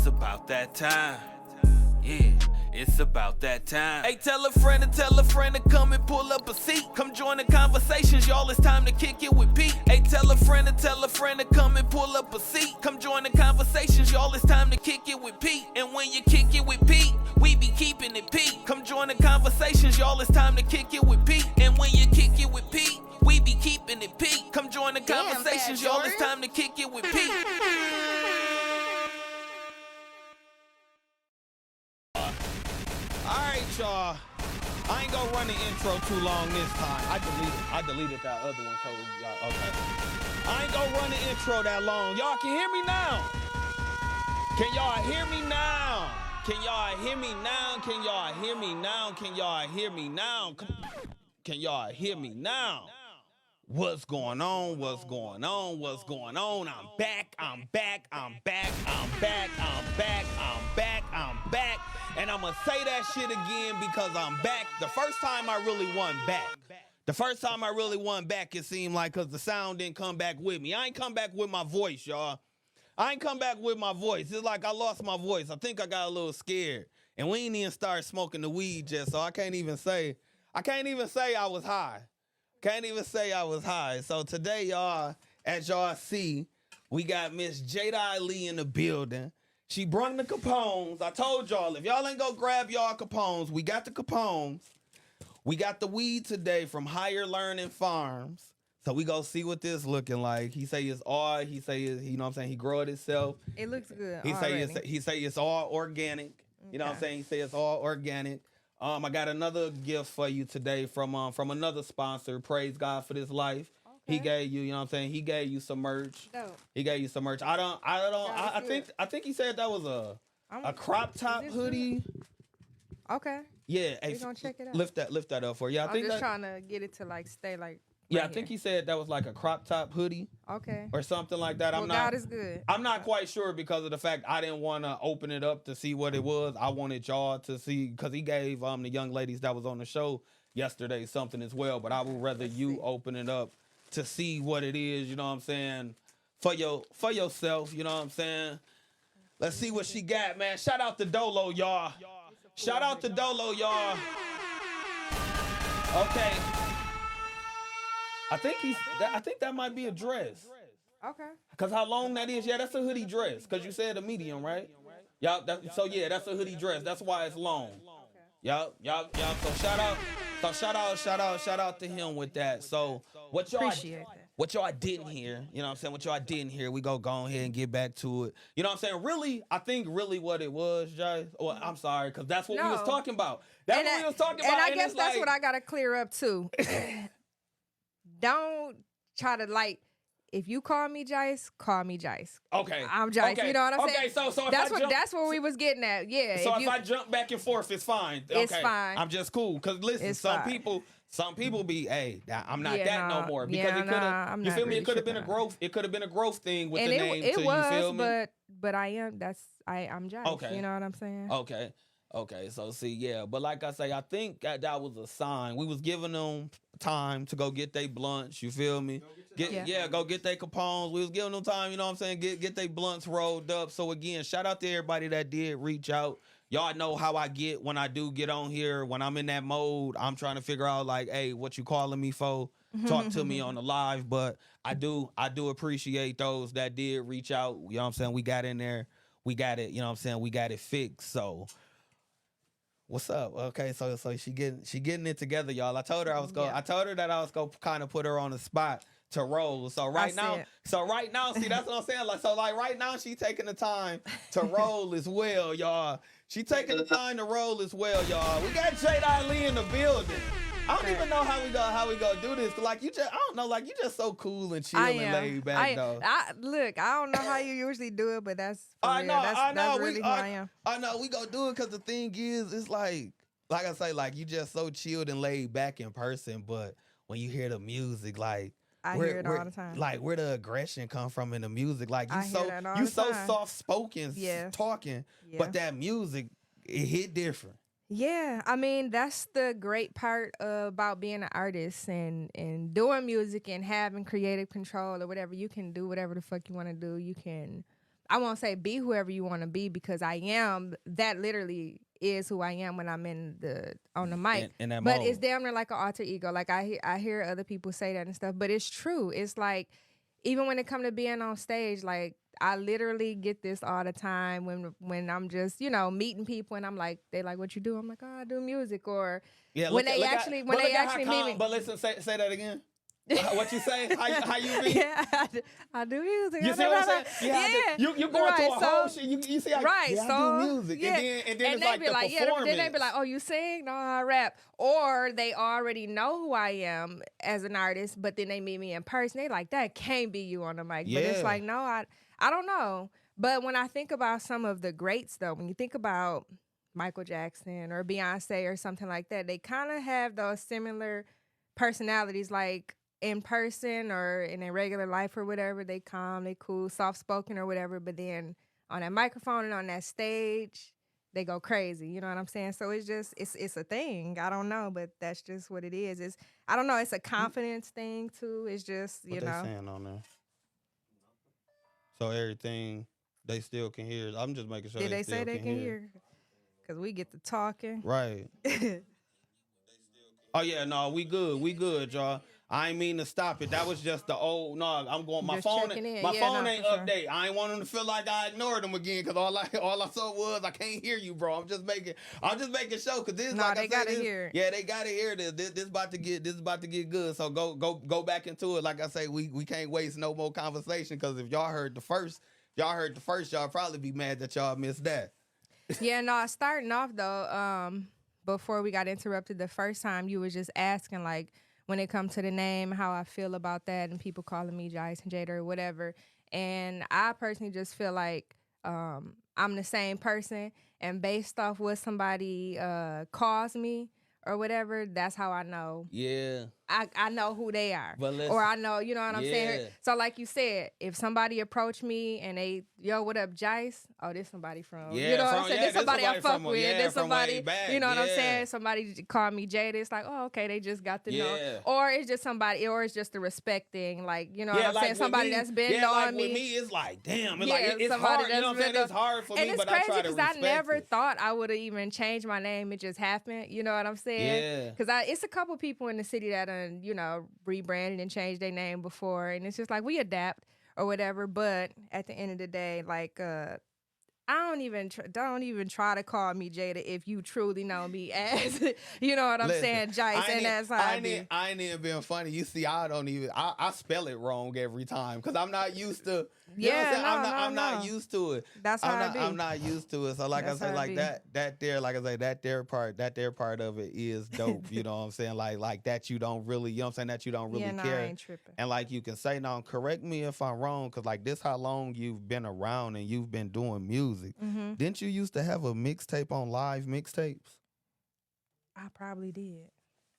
It's about that time. Yeah, it's about that time. Hey, tell a friend to come and pull up a seat. Come join the conversations, y'all. It's time to kick it with Pete. Hey, tell a friend to come and pull up a seat. Come join the conversations, y'all. It's time to kick it with Pete. And when you kick it with Pete, we be keeping it Pete. Come join the conversations, y'all. It's time to kick it with Pete. And when you kick it with Pete, we be keeping it Pete. Come join the conversations, y'all. It's time to kick it with Pete. Alright, y'all. I ain't gonna run the intro too long this time. I deleted that other one, so y'all, okay. I ain't gonna run the intro that long. Y'all can hear me now. Can y'all hear me now? Can y'all hear me now? Can y'all hear me now? Can y'all hear me now? Can y'all hear me now? What's going on? What's going on? What's going on? I'm back. I'm back. I'm back. I'm back. I'm back. I'm back. I'm back. And I'm going to say that shit again because I'm back. The first time I really won back, it seemed like, because the sound didn't come back with me. I ain't come back with my voice, y'all. I ain't come back with my voice. It's like I lost my voice. I think I got a little scared. And we ain't even started smoking the weed just, so I can't even say I was high. Can't even say I was high. So today, y'all, as y'all see, we got Miss Jada Ali in the building. She brung the Capones. I told y'all, if y'all ain't go grab y'all Capones, we got the Capones. We got the weed today from Higher Learning Farms. So we go see what this looking like. He say it's all, he say it's, you know what I'm saying, he grow it himself. It looks good. He say it's all organic. You know what I'm saying? He say it's all organic. I got another gift for you today from another sponsor. Praise God for this life. Okay. He gave you, you know what I'm saying? He gave you some merch. Dope. He gave you some merch. I think he said that was a crop top hoodie. Okay. Yeah. We're gonna check it out. Lift that up for you. I'm just trying to get it to like stay like. Yeah, I think he said that was like a crop top hoodie. Okay. Or something like that. Well, God is good. I'm not quite sure because of the fact I didn't want to open it up to see what it was. I wanted y'all to see, because he gave the young ladies that was on the show yesterday something as well. But I would rather you open it up to see what it is, you know what I'm saying, for yourself, you know what I'm saying. Let's see what she got, man. Shout out to Dolo, y'all. Shout out to Dolo, y'all. Okay. I think that might be a dress. Okay. Cause how long that is? Yeah, that's a hoodie dress. Cause you said a medium, right? Y'all. So that's a hoodie dress. That's why it's long. Y'all. So shout out to him with that. So what y'all didn't hear, you know what I'm saying? What y'all didn't hear, we go ahead and get back to it. You know what I'm saying? Really, I think what it was, Jay. Well, I'm sorry, cause that's what we was talking about. That's what we was talking about. And I guess that's what I gotta clear up too. Don't try to if you call me Jice, call me Jice. Okay. I'm Jice. Okay. You know what I'm saying? Okay, so that's what we was getting at. Yeah. So if I jump back and forth, it's fine. Okay. It's fine. I'm just cool. Cause listen, it's some fine. people be, hey, I'm not no more. Because it could have, you feel me? Really it could have been a growth. It could have been a growth thing with and the name. It too, was, you feel me? but I'm Jice. Okay. You know what I'm saying? Okay. So see, yeah. But like I say, I think that was a sign. We was giving them time to go get their blunts. You feel me? Go get their Capones. We was giving them time. You know what I'm saying? Get their blunts rolled up. So again, shout out to everybody that did reach out. Y'all know how I get when I do get on here. When I'm in that mode, I'm trying to figure out like, hey, what you calling me for? Talk to me on the live. But I do appreciate those that did reach out. You know what I'm saying? We got in there. We got it. You know what I'm saying? We got it fixed. So what's up? Okay, so she getting it together, y'all. I told her that I was gonna kind of put her on the spot to roll. So right now, see, that's what I'm saying. Right now, she taking the time to roll as well, y'all. She taking the time to roll as well, y'all. We got Jada Ali in the building. I don't even know how we go do this. I don't know, you just so cool and chill and laid back, though. I don't know how you usually do it, but that's I know. That's really who I am. I know we gonna do it because the thing is, it's like I say, you just so chilled and laid back in person, but when you hear the music, I hear it all the time. Where the aggression come from in the music? You so soft spoken, talking, but that music, it hit different. Yeah, I mean, that's the great part about being an artist and doing music and having creative control or whatever. You can do whatever the fuck you want to do. You can I won't say be whoever you want to be, because I am. That literally is who I am when I'm on the mic. In that but mode. it's damn near like an alter ego. Like I hear other people say that and stuff, but it's true. It's like, even when it come to being on stage, like I literally get this all the time when I'm just, meeting people and I'm like, they like, what you do? I'm like, oh, I do music. Or when they actually meet me. But listen, say that again. What you say? How you be? Yeah, I do music. You see what I'm saying? You going right, to a whole shit. You see, I do music, yeah. and then it's they like be the like, performance. then they be like, oh, you sing? No, I rap. Or they already know who I am as an artist, but then they meet me in person. They like, that can't be you on the mic. Yeah. But it's like, no, I don't know. But when I think about some of the greats, though, when you think about Michael Jackson or Beyonce or something like that, they kind of have those similar personalities, like in person or in a regular life or whatever. They calm, they cool, soft-spoken or whatever, but then on that microphone and on that stage, they go crazy. You know what I'm saying? So it's just, it's a thing. I don't know, but that's just what it is. I don't know, it's a confidence thing too. It's just, what they saying on there? So everything they still can hear. I'm just making sure they say they can hear? Because we get to talking. Right. Oh yeah, no, we good, y'all. I ain't mean to stop it. That was just the old. No, I'm going. My just phone. My phone ain't sure. update. I ain't want them to feel like I ignored them again, because all I saw was, I can't hear you, bro. I'm just making sure, because this. No, like they gotta hear. Yeah, they gotta hear this. This about to get good. So go back into it. Like I say, we can't waste no more conversation, because if y'all heard the first, y'all probably be mad that y'all missed that. Yeah, no. Starting off though, before we got interrupted the first time, you was just asking, like, when it comes to the name, how I feel about that, and people calling me Jice and Jada or whatever. And I personally just feel like I'm the same person, and based off what somebody calls me or whatever, that's how I know. Yeah. I know who they are. But listen, or I know, you know what I'm saying? So like you said, if somebody approach me and they, yo, what up, Jice? Oh, this somebody from, you know what I'm saying? This somebody I fuck with. This somebody, you know what I'm saying? Somebody call me Jada. It's like, oh, okay, they just got to know. Or it's just somebody, or it's just the respecting, like, you know what I'm saying? Somebody that's been knowing me. With me, it's like, damn, it's hard. You know what I'm saying? It's hard for me, but I try to respect it. And it's crazy, because I never thought I would have even changed my name. It just happened. You know what I'm saying? Yeah. Because it's a couple people in the city that rebranded and changed their name before, and it's just like, we adapt or whatever. But at the end of the day, like, I don't even try to call me Jada if you truly know me as, you know what I'm saying, Jice, and that's how I be. I ain't even being funny. You see, I spell it wrong every time, because I'm not used to. You know what I'm saying? I'm not used to it. That's how I be. I'm not used to it. So like I say, like that there part of it is dope. You know what I'm saying? Like that you don't really, you know what I'm saying? That you don't really care. I ain't tripping. And like you can say, now correct me if I'm wrong, because like this how long you've been around and you've been doing music. Mm-hmm. Didn't you used to have a mixtape on live mixtapes? I probably did.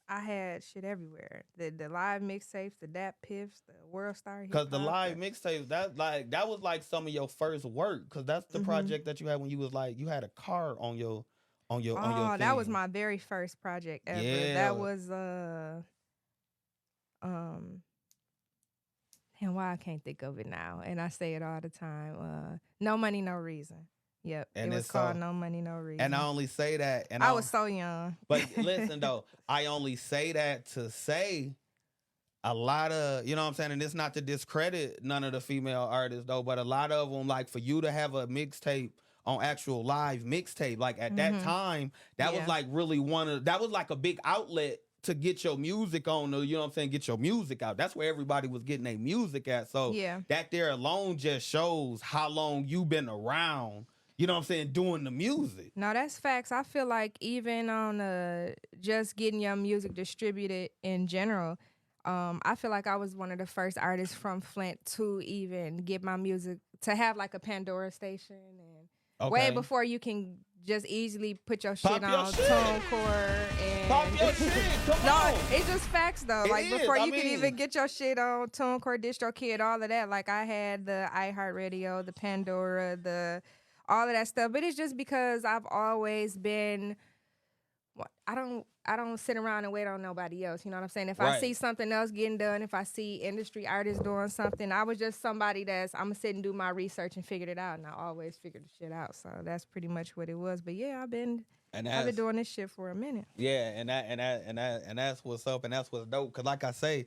I had shit everywhere. The live mixtapes, the Dat Piffs, the World Star Hip Hop. Because the live mixtapes, that was like some of your first work. Because that's the project that you had when you was like, you had a car on your thing. That was my very first project ever. Yeah. That was and why I can't think of it now, and I say it all the time. No Money, No Reason. Yep, and it was called No Money, No Reason. And I only say that, and I was so young. But listen though, I only say that to say a lot of, you know what I'm saying, and it's not to discredit none of the female artists though, but a lot of them, like, for you to have a mixtape on actual live mixtape, like at that time, that was like really that was like a big outlet to get your music on, you know what I'm saying, get your music out. That's where everybody was getting their music at. So that there alone just shows how long you've been around, you know what I'm saying, doing the music. No, that's facts. I feel like even on just getting your music distributed in general, I feel like I was one of the first artists from Flint to even get my music, to have like a Pandora station, and way before you can just easily put your shit on TuneCore and pop your shit. Come on. It's just facts though. Before you can even get your shit on TuneCore, DistroKid, all of that. Like I had the iHeartRadio, the Pandora, all of that stuff. But it's just because I've always been I don't sit around and wait on nobody else. You know what I'm saying? If I Right. see something else getting done, if I see industry artists doing something, I was just somebody I'm gonna sit and do my research and figure it out. And I always figured the shit out. So that's pretty much what it was. But yeah, I've been doing this shit for a minute. Yeah, and that's what's up, and that's what's dope. Cause like I say,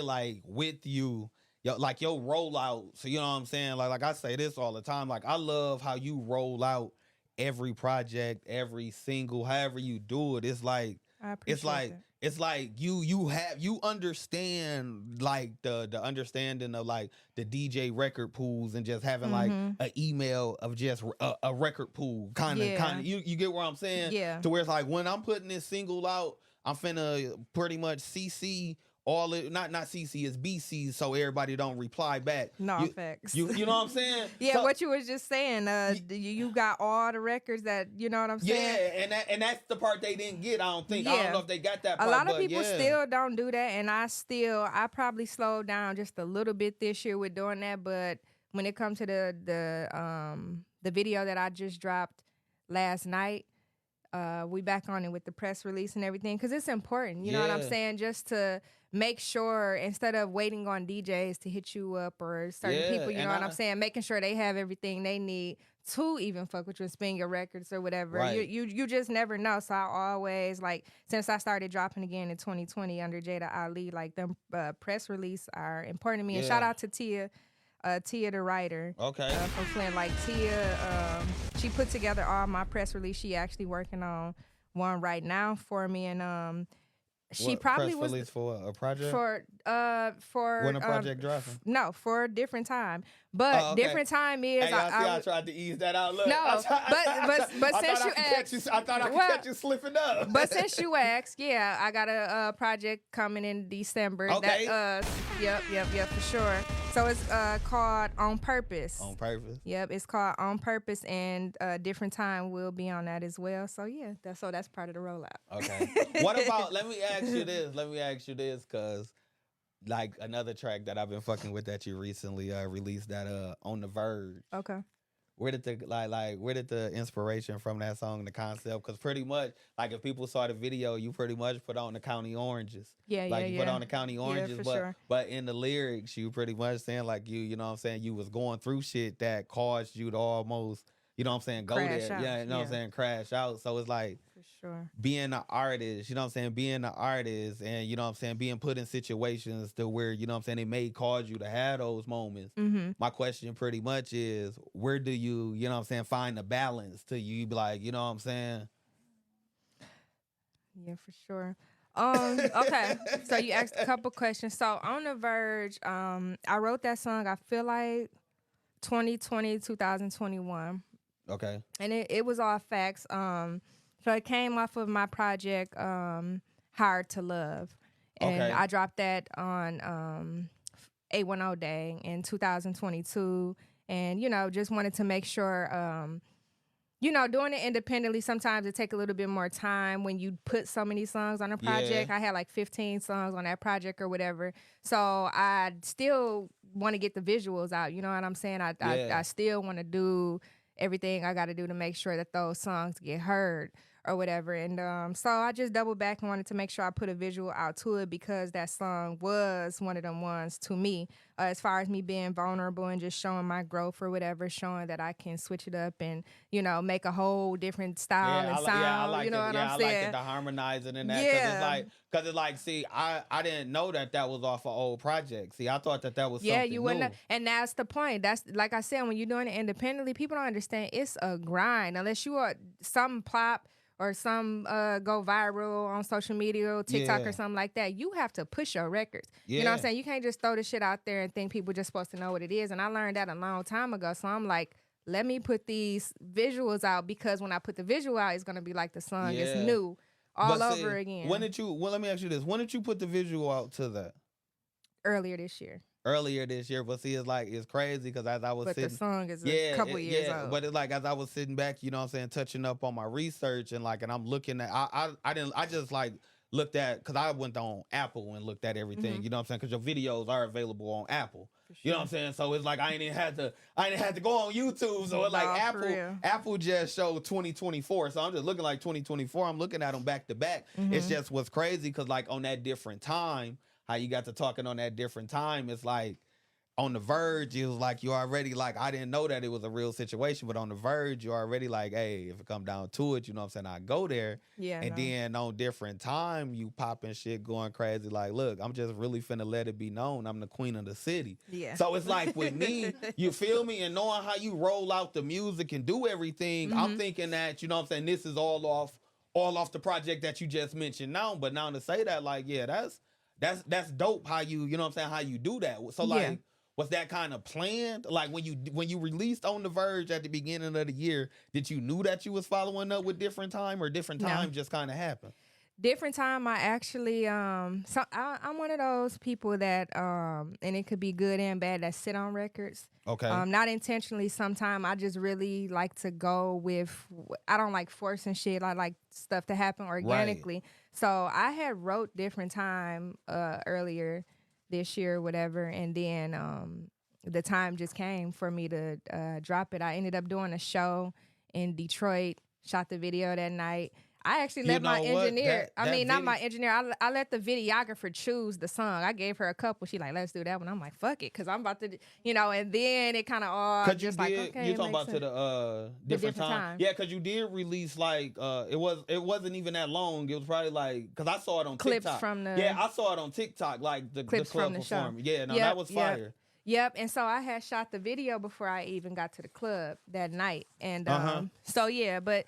like with you, like your rollout. So you know what I'm saying. Like I say this all the time. Like I love how you roll out every project, every single, however you do it. It's like I appreciate that. it's like you understand like the understanding of like the DJ record pools and just having like an email of just a record pool kind of you get where I'm saying, to where it's like when I'm putting this single out, I'm finna pretty much CC all it, not CC, is BC, so everybody don't reply back. No, facts. You know what I'm saying? Yeah, So, what you was just saying. You got all the records that, you know what I'm saying? Yeah, and that's the part they didn't get. I don't think. I don't know if they got that part. A lot of people still don't do that, and I probably slowed down just a little bit this year with doing that. But when it comes to the video that I just dropped last night, we back on it with the press release and everything, because it's important. You know what I'm saying? Just to make sure, instead of waiting on DJs to hit you up or certain people, you know what I'm saying? Making sure they have everything they need to even fuck with you and spin your records or whatever. Right. You just never know. So I always, like, since I started dropping again in 2020 under Jada Ali, like, them press release are important to me. And shout out to Tia the writer. Okay. From Flint. Like, Tia, she put together all my press release. She actually working on one right now for me, and she probably press was release for a project for when a project dropping. No, for a different time. But different time is hey, I tried to ease that out. Look, no, but since you asked, I thought I could catch you slipping up. But since you asked, yeah, I got a project coming in December. Okay. Yep, for sure. So it's called On Purpose. On Purpose. Yep, it's called On Purpose, and different time will be on that as well. So yeah, that's part of the rollout. Okay. What about? Let me ask you this, cause like another track that I've been fucking with that you recently released, that On the Verge. Okay. Where did the inspiration from that song, the concept? Because pretty much, like, if people saw the video, you pretty much put on the County Oranges. Yeah, you put on the County Oranges, for sure. But in the lyrics, you pretty much saying like you know what I'm saying, you was going through shit that caused you to almost, you know what I'm saying, go crash there. out. Yeah, you know what I'm saying, crash out. So it's like, for sure, being an artist, you know what I'm saying, being an artist, and you know what I'm saying, being put in situations to where, you know what I'm saying, it may cause you to have those moments. My question pretty much is, where do you know what I'm saying, find the balance to you be like, you know what I'm saying? Yeah, for sure. Okay, so you asked a couple questions. So On the Verge, I wrote that song, I feel like 2020, 2021. Okay. And it was all facts. So it came off of my project, Hard to Love. And Okay. I dropped that on 810 Day in 2022. And, you know, just wanted to make sure, you know, doing it independently, sometimes it take a little bit more time when you put so many songs on a project. Yeah. I had like 15 songs on that project or whatever. So I still want to get the visuals out. You know what I'm saying? I still want to do everything I got to do to make sure that those songs get heard or whatever. And so I just doubled back and wanted to make sure I put a visual out to it, because that song was one of them ones to me, as far as me being vulnerable and just showing my growth or whatever, showing that I can switch it up and, you know, make a whole different style and sound. I like you know what I'm saying? I like the harmonizing and that. Because it's like, see, I didn't know that was off an old project. See, I thought that was something you wouldn't new. know. And that's the point. That's, like I said, when you're doing it independently, people don't understand it's a grind. Unless you are some plop or some go viral on social media or TikTok or something like that, you have to push your records. You know what I'm saying? You can't just throw the shit out there and think people just supposed to know what it is. And I learned that a long time ago. So I'm like, let me put these visuals out, because when I put the visual out, it's going to be like the song is new over again. Let me ask you this. When did you put the visual out to that? Earlier this year. But see, it's crazy, because as I was sitting, the song is a couple years old. But it's like, as I was sitting back, you know what I'm saying, touching up on my research, and I'm looking at, I just like looked at, because I went on Apple and looked at everything, you know what I'm saying, because your videos are available on Apple. You know what I'm saying? So it's like I ain't even had to go on YouTube. So it's like Apple just showed 2024. So I'm just looking like 2024. I'm looking at them back to back. It's just what's crazy because like on that different time, how you got to talking on that different time, it's like on the verge, it was like you already like I didn't know that it was a real situation, but on the verge, you're already like, hey, if it come down to it, you know what I'm saying? I go there. Yeah. And then on different time, you popping shit, going crazy. Like, look, I'm just really finna let it be known I'm the queen of the city. Yeah. So it's like with me, you feel me? And knowing how you roll out the music and do everything, I'm thinking that, you know what I'm saying, this is all off the project that you just mentioned now. But now to say that, like, yeah, that's dope how you know what I'm saying, how you do that. So like was that kind of planned? Like when you released On the Verge at the beginning of the year, did you knew that you was following up with Different Time, or Different Time just kind of happened? Different Time, I actually so I'm one of those people that and it could be good and bad, that sit on records. Okay. Not intentionally. Sometimes I just really like to go with. I don't like forcing shit. I like stuff to happen organically. Right. So I had wrote Different Time earlier this year or whatever, and then the time just came for me to drop it. I ended up doing a show in Detroit, shot the video that night. I actually let my engineer, not my engineer, I let the videographer choose the song. I gave her a couple. She like, let's do that one. I'm like, fuck it, because I'm about to, and then it kind of all just like, okay. You're talking about sense. To the different time. Yeah, because you did release like, it wasn't even that long. It was probably like, because I saw it on clips TikTok. From the Yeah, I saw it on TikTok, like the clips club from the performance. Show. Yeah, no, that was fire. Yep, and so I had shot the video before I even got to the club that night. And so, yeah, but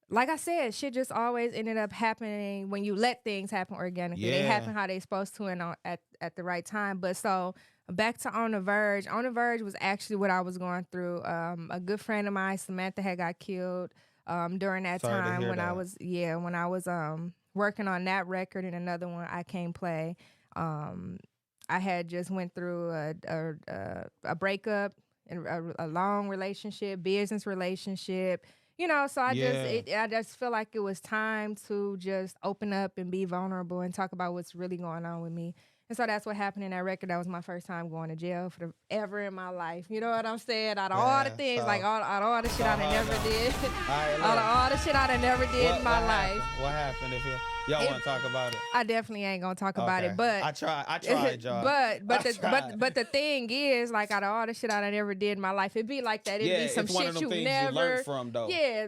like I said, shit just always ended up happening when you let things happen organically. Yeah. They happen how they supposed to and at the right time. But so back to On the Verge. On the Verge was actually what I was going through. A good friend of mine, Samantha, had got killed during that time when I was working on that record, and another one, I Can't Play. I had just went through a breakup, and a long relationship, business relationship. So I just feel like it was time to just open up and be vulnerable and talk about what's really going on with me. And so that's what happened in that record. That was my first time going to jail ever in my life. You know what I'm saying? Out of all the things, like all the shit I never did. All the shit I never did in my life. What happened if y'all want to talk about it? I definitely ain't gonna talk about it, but I tried, y'all. But the thing is, like, out of all the shit I never did in my life, it'd be like that. It'd be some shit you never you learned from, though. Yeah.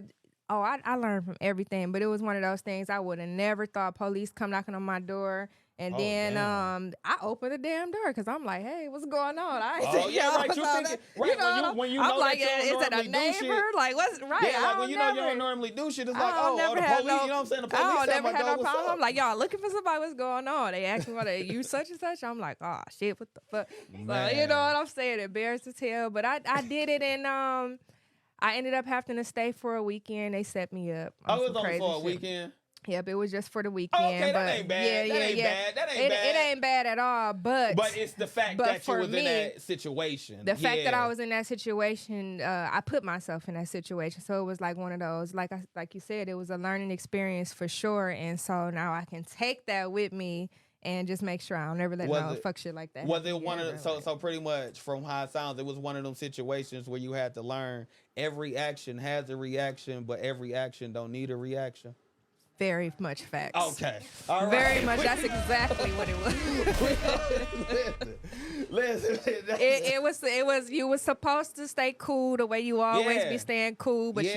Oh, I learned from everything, but it was one of those things I would have never thought. Police come knocking on my door. And then I opened the damn door because I'm like, hey, what's going on? Right. You thinking, right? When you know like, that you don't normally do shit. Like, what's right? Yeah, like when you know you don't normally do shit, it's like, the police. You know what I'm saying? The police. I never had no problem. I'm like, y'all looking for somebody? What's going on? They ask me, you such and such? I'm like, oh shit, what the fuck? So, you know what I'm saying? Embarrassed as hell, but I did it, and I ended up having to stay for a weekend. They set me up. It was only for a weekend. Yep, it was just for the weekend. Okay, that ain't bad. That ain't bad. It ain't bad at all. But it's the fact that you was in that situation. The fact that I was in that situation, I put myself in that situation. So it was like one of those, like you said, it was a learning experience for sure. And so now I can take that with me and just make sure I don't never let no fuck shit like that. Was it one of so pretty much from how it sounds, it was one of them situations where you had to learn every action has a reaction, but every action don't need a reaction? Very much facts. Okay. All right. Very much. That's exactly what it was. Listen. It was. You were supposed to stay cool the way you always be staying cool, but you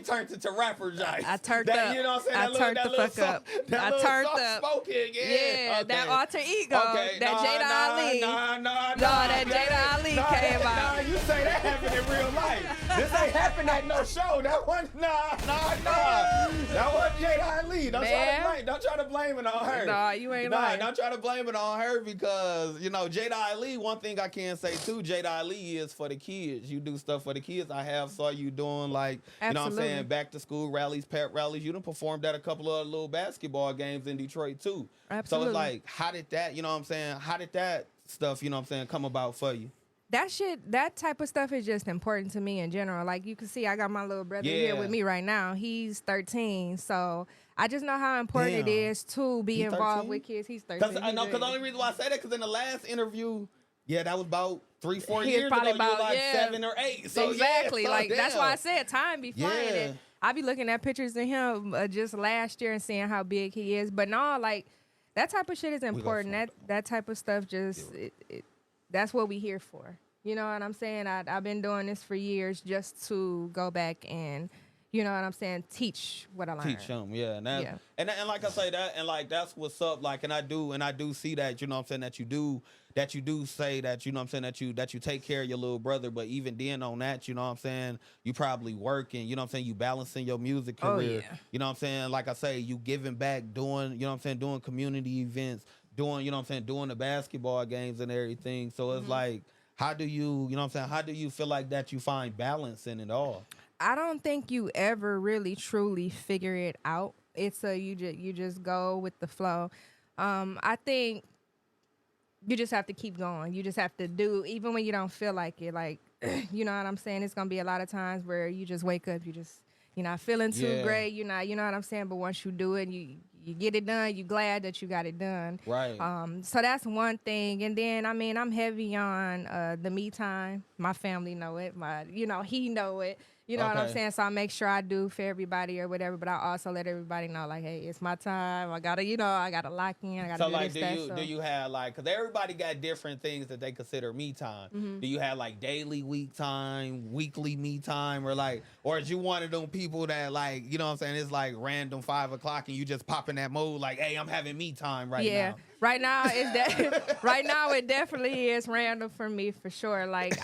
turned to rapper Jice. I turned up. You know what I'm saying? I turned the fuck up. I turned up. Spoken, okay. That alter ego. Okay. That Jada Ali. That Jada Ali came out. Nah, you say that happened in real life. This ain't happened at no show. That one. Nah. That wasn't Jada Ali. Don't try to blame it on her. Nah, you ain't lying. Don't try to blame it on her because, Jada Ali, one thing I can say too, Jada Ali is for the kids. You do stuff for the kids. I saw you doing like, you know what I'm saying, back to school rallies, pep rallies. You done performed at a couple of little basketball games in Detroit too. Absolutely. So it's like, how did that, how did that stuff, come about for you? that type of stuff is just important to me in general. Like you can see, I got my little brother here with me right now. He's 13, so I just know how important it is to be involved with kids. He's 13. I know, because the only reason why I say that, because in the last interview, that was about 3-4 years ago. You were like 7 or 8. So exactly, so that's why I said time be flying. And I be looking at pictures of him just last year and seeing how big he is. But no, like that type of shit is important. That type of stuff just that's what we here for. You know what I'm saying? I've been doing this for years just to go back and, you know what I'm saying, teach what I learned. Teach them, and like I say that, and like that's what's up. Like, and I do see that, you know what I'm saying, that you do say that, you know what I'm saying, that you take care of your little brother. But even then on that, you know what I'm saying, you probably working, you know what I'm saying, you balancing your music career. You know what I'm saying? Like I say, you giving back, doing, you know what I'm saying, doing community events, doing, you know what I'm saying, doing the basketball games and everything. So it's like, how do you know what I'm saying, how do you feel like that you find balance in it all? I don't think you ever really truly figure it out. It's you just go with the flow. I think you just have to keep going. You just have to do, even when you don't feel like it. Like, you know what I'm saying? It's gonna be a lot of times where you just wake up, you're not feeling too great. You know what I'm saying? But once you do it, you get it done. You glad that you got it done. Right. So that's one thing. And then, I mean, I'm heavy on the me time. My family know it. He know it. You know what I'm saying? So I make sure I do for everybody or whatever, but I also let everybody know, like, hey, it's my time. I gotta lock in. I gotta do this. Do you have like, because everybody got different things that they consider me time. Mm-hmm. Do you have like daily week time, weekly me time, or is you one of them people that, like, you know what I'm saying, it's like random 5 o'clock and you just pop in that mode like, hey, I'm having me time now. Yeah. Right now right now it definitely is random for me for sure. Like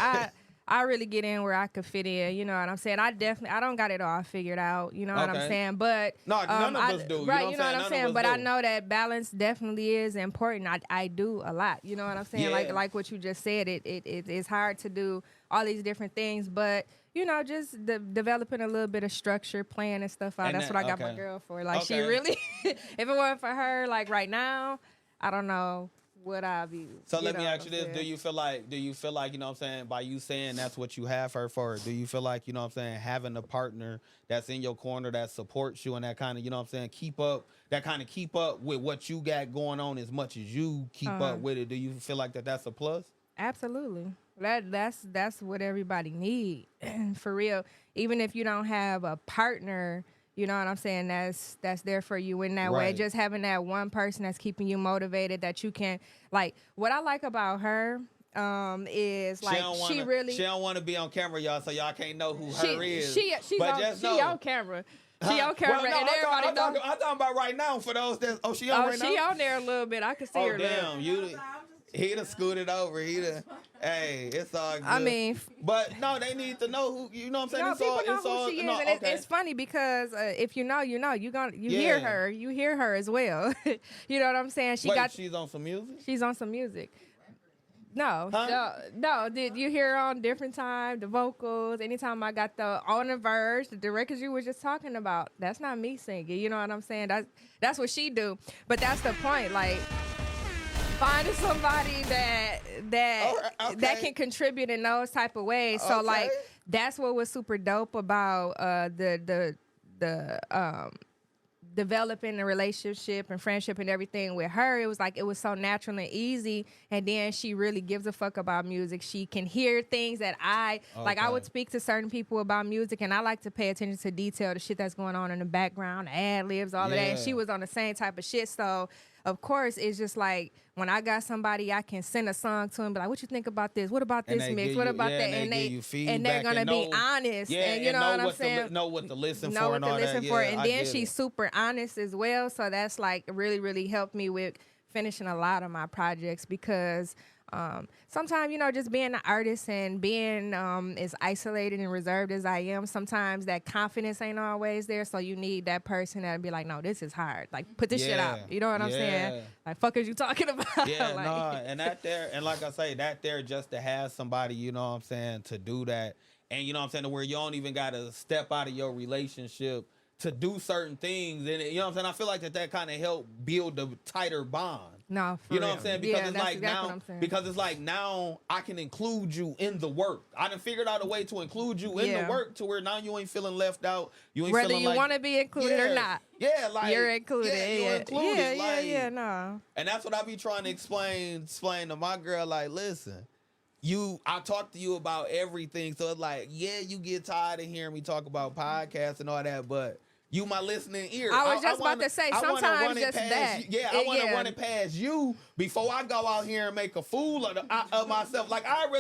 I really get in where I could fit in, you know what I'm saying? I don't got it all figured out, you know what I'm saying? But no, none of us do. Right, you know what I'm saying? But I know that balance definitely is important. I do a lot, you know what I'm saying? Yeah. Like what you just said, it's hard to do all these different things, but you know, just developing a little bit of structure, plan and stuff out. That's what I got my girl for. Like she really, if it weren't for her, like right now, I don't know. Would I be? So let me ask you this: Do you feel like, you know what I'm saying, by you saying that's what you have her for? Do you feel like, you know what I'm saying, having a partner that's in your corner that supports you and that kind of, you know what I'm saying, keep up with what you got going on as much as you keep up with it? Do you feel like that's a plus? Absolutely. That's what everybody need for real. Even if you don't have a partner. You know what I'm saying? That's there for you in that way. Just having that one person that's keeping you motivated, that you can, like, what I like about her is like she don't want to be on camera, y'all, so y'all can't know who her is. She's on camera. She on camera, and everybody knows. I'm talking about right now for those that. Oh, she on right now. She on there a little bit. I can see her. Damn, he done scooted over. Hey, it's all good. I mean, but no, they need to know who. You know what I'm saying? No, people know who she is, and it's funny because if you know, you hear her. You hear her as well. You know what I'm saying? She's on some music. She's on some music. No. Did you hear her on different time? The vocals. Anytime I got on the verse, the records you were just talking about. That's not me singing. You know what I'm saying? That's what she do. But that's the point. Like, finding somebody that can contribute in those type of ways. So like that's what was super dope about the developing a relationship and friendship and everything with her. It was like it was so natural and easy, and then she really gives a fuck about music. She can hear things that I would speak to certain people about music, and I like to pay attention to detail, the shit that's going on in the background, the ad libs, all of that. And she was on the same type of shit. So of course, it's just like when I got somebody, I can send a song to and be like, "What you think about this? What about this mix? What about that?" And they're gonna be honest. And you know what I'm saying? Know what to listen for. And then she's super honest as well. So that's like really, really helped me with finishing a lot of my projects because sometimes, you know, just being an artist and being as isolated and reserved as I am, sometimes that confidence ain't always there. So you need that person that'll be like, no, this is hard. Like, put this shit out. You know what I'm saying? Like, fuck is you talking about? Yeah, like, no, and that there, and like I say, that there just to have somebody, you know what I'm saying, to do that. And you know what I'm saying, to where you don't even got to step out of your relationship to do certain things, and you know what I'm saying. I feel like that kind of helped build a tighter bond. No, for you know real. what I'm saying? Because yeah, it's that's like exactly now, what I'm saying. because it's like now I can include you in the work. I done figured out a way to include you in Yeah. the work to where now you ain't feeling left out. You ain't Whether feeling you like, want to be included or not. Yeah, like You're included. Yeah, you're included. Yeah, no. And that's what I be trying to explain to my girl. Like, listen, I talk to you about everything. So it's like, yeah, you get tired of hearing me talk about podcasts and all that, but you my listening ear. I was just about to say, sometimes just that. I want to run it past you before I go out here and make a fool of myself. Like, I'd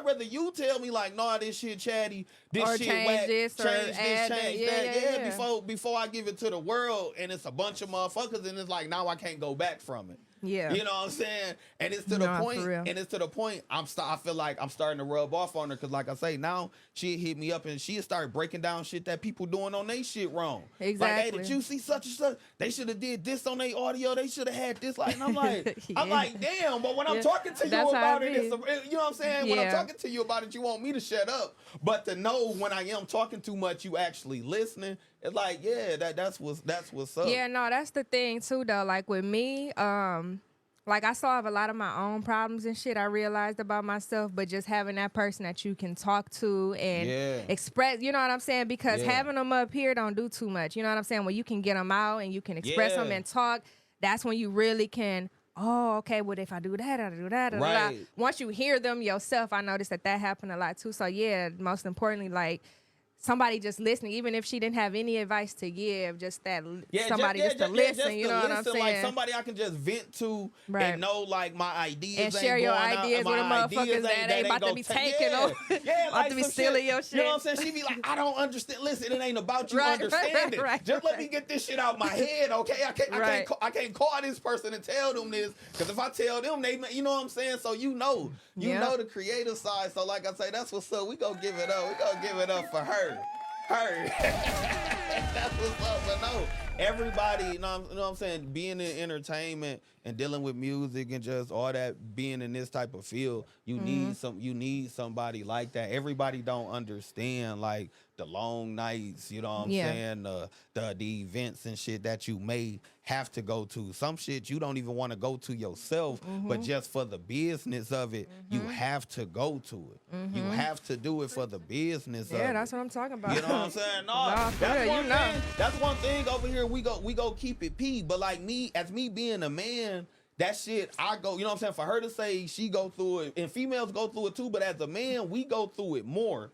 rather you tell me, like, no, this shit chatty, this or shit change whack, this, change or that. Before I give it to the world and it's a bunch of motherfuckers and it's like, now I can't go back from it. Yeah. You know what I'm saying? And it's to the point, I feel like I'm starting to rub off on her because, like I say, now she hit me up and she start breaking down shit that people doing on they shit wrong. Exactly. Like, hey, did you see such and such? They should have did this on their audio. They should have had this. Like, and I'm like, I'm like, damn. But when I'm talking to you about it, you know what I'm saying? When I'm talking to you about it, you want me to shut up. But to know when I am talking too much, you actually listening. It's like, yeah, that's what's up. Yeah, no, that's the thing too, though. Like with me, like I solve a lot of my own problems and shit I realized about myself, but just having that person that you can talk to and express, you know what I'm saying? Because having them up here don't do too much. You know what I'm saying? When you can get them out and you can express them and talk, that's when you really can. Oh, okay. Well, if I do that, I do that. Right. Once you hear them yourself, I noticed that happened a lot too. So yeah, most importantly, like, somebody just listening, even if she didn't have any advice to give, just that somebody just to listen, you know what I'm saying? Like somebody I can just vent to and know, like, my ideas and share your ideas with the motherfuckers that ain't about to be taking over, about to be stealing your shit. You know what I'm saying? She be like, I don't understand. Listen, it ain't about you understanding. Just let me get this shit out my head, okay? I can't call this person and tell them this, because if I tell them, they, you know what I'm saying? So you know the creative side. So like I say, that's what's up. We gonna give it up. We gonna give it up for her. That's what's up. But no, everybody, you know what I'm saying, being in entertainment and dealing with music and just all that, being in this type of field, you need somebody like that. Everybody don't understand, like, the long nights, you know what I'm saying, the events and shit that you may have to go to. Some shit you don't even want to go to yourself, but just for the business of it, you have to go to it. You have to do it for the business of it. Yeah, that's what I'm talking about. You know what I'm saying? No, that's one thing over here. We go keep it P. But like me being a man, that shit, I go, you know what I'm saying? For her to say she go through it, and females go through it too, but as a man, we go through it more.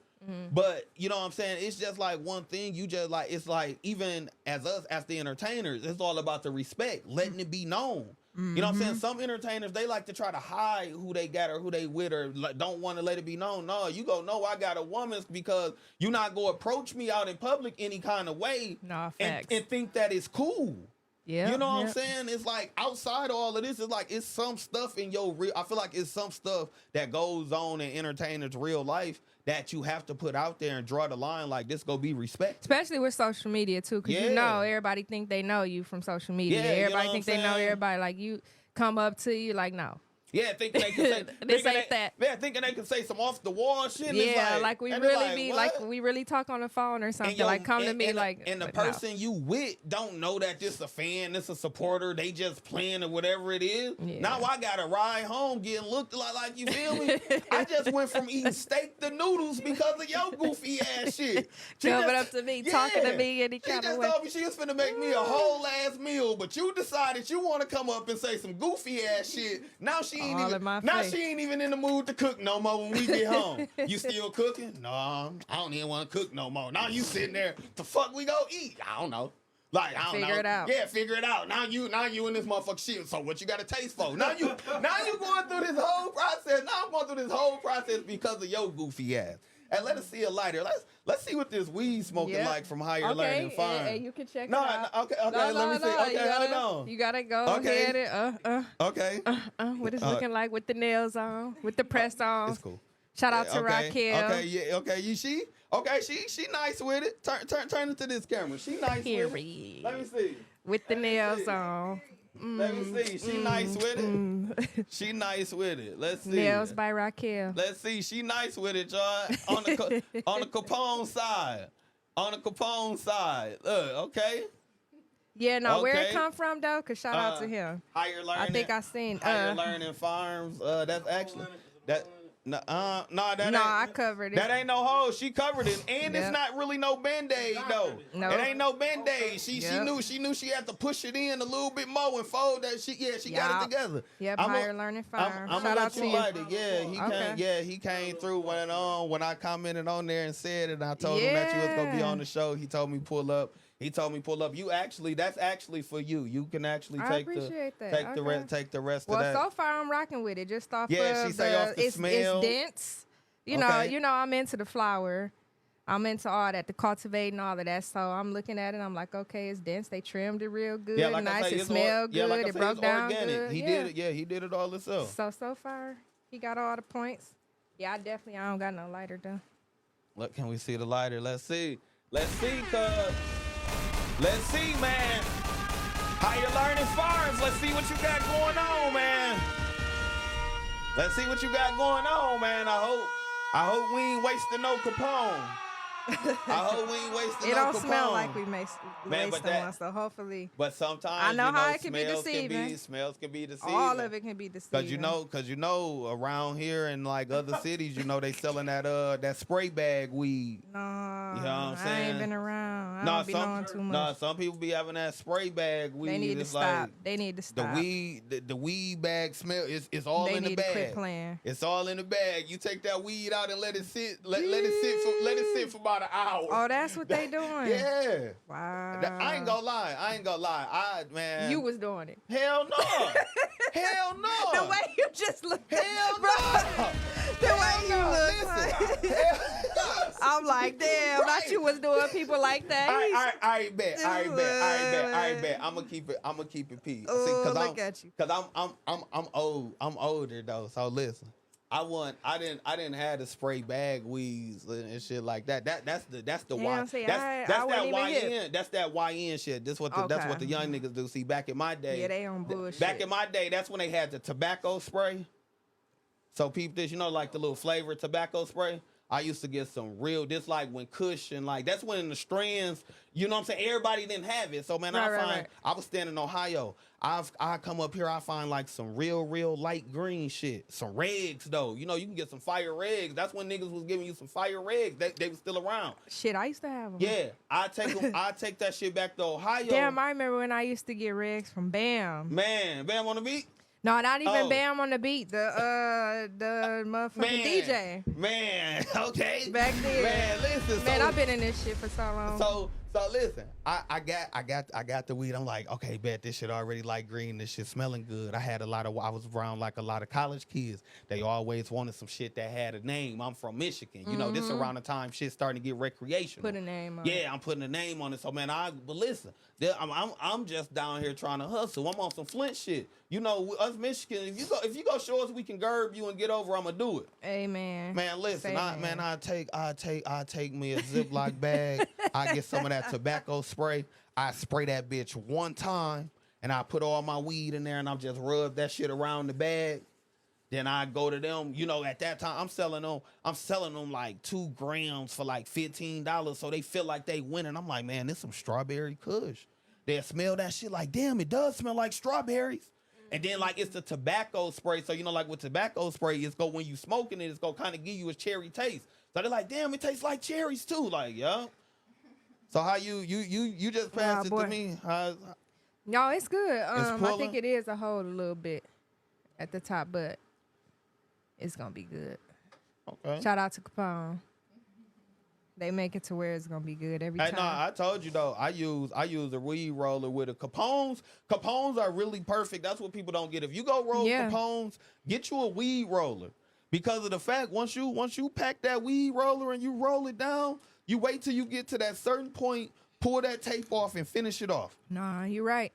But you know what I'm saying? It's just like one thing. You just like, it's like, even as us, as the entertainers, it's all about the respect, letting it be known. You know what I'm saying? Some entertainers, they like to try to hide who they got or who they with, or like, don't want to let it be known. No, you go, no, I got a woman, because you not going to approach me out in public any kind of way and think that it's cool. Yeah, you know what I'm saying? It's like, outside of all of this, it's like, it's some stuff in your real, I feel like it's some stuff that goes on in entertainers' real life that you have to put out there and draw the line, like, this go be respect. Especially with social media too, because you know, everybody think they know you from social media. Everybody think they know everybody. Like, you come up to you, like, no. Yeah, thinking they can say this ain't that. Yeah, thinking they can say some off the wall shit. Yeah, like we really be like we really talk on the phone or something. Like, come to me like. And the person you with don't know that this a fan, this a supporter. They just playing or whatever it is. Yeah. Now I gotta ride home getting looked like, you feel me? I just went from eating steak to noodles because of your goofy ass shit. Coming up to me, talking to me any kind of way. She just told me she was finna make me a whole ass meal, but you decided you want to come up and say some goofy ass shit. Now she ain't even in the mood to cook no more when we get home. You still cooking? No, I don't even want to cook no more. Now you sitting there, the fuck we go eat? I don't know. Like, I don't know. Figure it out. Yeah, figure it out. Now you in this motherfucker shit. So what you got a taste for? Now you going through this whole process. Now I'm going through this whole process because of your goofy ass. And let us see a lighter. Let's see what this weed smoking like from Higher Learning Fine. And you can check it out. Okay, let me see. Okay, hold on. You gotta go ahead and okay. What it's looking like with the nails on, with the press on. It's cool. Shout out to Raquel. Okay, yeah, okay. She nice with it. Turn it to this camera. She nice with it. Let me see. With the nails on. Let me see. She nice with it. She nice with it. Let's see. Nails by Raquel. Let's see. She nice with it, y'all. On the Capone side. On the Capone side. Okay. Yeah, no, where it Okay. come from though? Cause shout out to him. Higher learning. I think I seen Higher learning farms. That's actually that. No, that ain't. I covered it. That ain't no hoe. She covered it, and it's Yep. not really no Band-Aid though. No. It ain't no Band-Aid. She Yep. knew she had to push it in a little bit more and fold that. She got it together. Yep, Higher Learning Farm. I'm Shout gonna out let to you you. light it. Yeah, he Okay. came. Yeah, he came through when I commented on there and said it. And I told him that you was gonna be on the show. He told me pull up. That's actually for you. You can actually take the rest of that. Well, so far I'm rocking with it. Just off Yeah, she say off the smell. It's dense. You Okay. know, I'm into the flower. I'm into all that, the cultivating, all of that. So I'm looking at it. I'm like, okay, it's dense. They trimmed it real good, Yeah, like nice. I say, It smelled good. like I it say, broke it's down organic. good. He did it. Yeah, he did it all himself. So far, he got all the points. Yeah, I don't got no lighter though. Look, can we see the lighter? Let's see, cuz. Let's see, man. Higher Learning Farms. Let's see what you got going on, man. Let's see what you got going on, man. I hope we ain't wasting no Capone. I hope we ain't wasting It no Capone. don't smell like we wasting one, so hopefully. But sometimes I know how it can be smells deceiving. Smells can be deceiving. All of it can be deceiving. Cause you know around here in like other cities, they selling that spray bag weed. No, you know what I'm saying? I ain't been around. I don't be knowing too much. No, some people be having that spray bag weed. They need to stop. They need to stop. The weed bag smell is all in the bag. They need to quit playing. It's all in the bag. You take that weed out and let it sit. Let it sit for about an hour. Oh, that's what they doing. Yeah. Wow. I ain't gonna lie. Man. You was doing it. Hell no. Hell no. The way you just look. Hell no. The way you look. Listen. I'm like, damn, Right. not you was doing people like that. I bet. I'm gonna keep it peace. Look at you. Cause I'm old. I'm older though. So listen. I didn't have the spray bag weeds and shit like that. That's the Damn, Y. see, That's I that wasn't even YN. That's that YN shit. That's what the young niggas do. See, back in my day. Yeah, they on bullshit. Back in my day, that's when they had the tobacco spray. So peep this, like the little flavored tobacco spray. I used to get some real, this like when Kush and like, that's when the strands, you know what I'm saying? Everybody didn't have it. So man, I was standing in Ohio. I come up here, I find like some real light green shit. Some regs though. You can get some fire regs. That's when niggas was giving you some fire regs. They was still around. Shit, I used to have them. Yeah, I take that shit back to Ohio. Damn, I remember when I used to get regs from Bam. Man, Bam on the beat? No, not even Bam on the beat. The motherfucking DJ. Man, okay. Back then. Man, listen. Man, I've been in this shit for so long. So listen, I got the weed. I'm like, okay, bet this shit already light green. This shit smelling good. I was around like a lot of college kids. They always wanted some shit that had a name. I'm from Michigan. This around the time shit starting to get recreational. Put a name on it. Yeah, I'm putting a name on it. So man, but listen, I'm just down here trying to hustle. I'm on some Flint shit. Us Michigan, if you go show us we can gerb you and get over, I'ma do it. Amen. Man, listen, I take me a Ziploc bag. I get some of that tobacco spray. I spray that bitch one time, and I put all my weed in there, and I just rub that shit around the bag. Then I go to them. At that time, I'm selling them like 2 grams for like $15, so they feel like they winning. I'm like, man, this some strawberry kush. They smell that shit like, damn, it does smell like strawberries. And then like it's the tobacco spray. So like with tobacco spray, when you smoking it, it's gonna kind of give you a cherry taste. So they're like, damn, it tastes like cherries too. Like, yeah. So how you just passed it to me? No, it's good. I think it is a hold a little bit at the top, but it's gonna be good. Okay. Shout out to Capone. They make it to where it's gonna be good every time. No, I told you though. I use a weed roller with a Capones. Capones are really perfect. That's what people don't get. If you go roll Capones, get you a weed roller. Because of the fact once you pack that weed roller and you roll it down, you wait till you get to that certain point, pull that tape off and finish it off. Nah, you're right.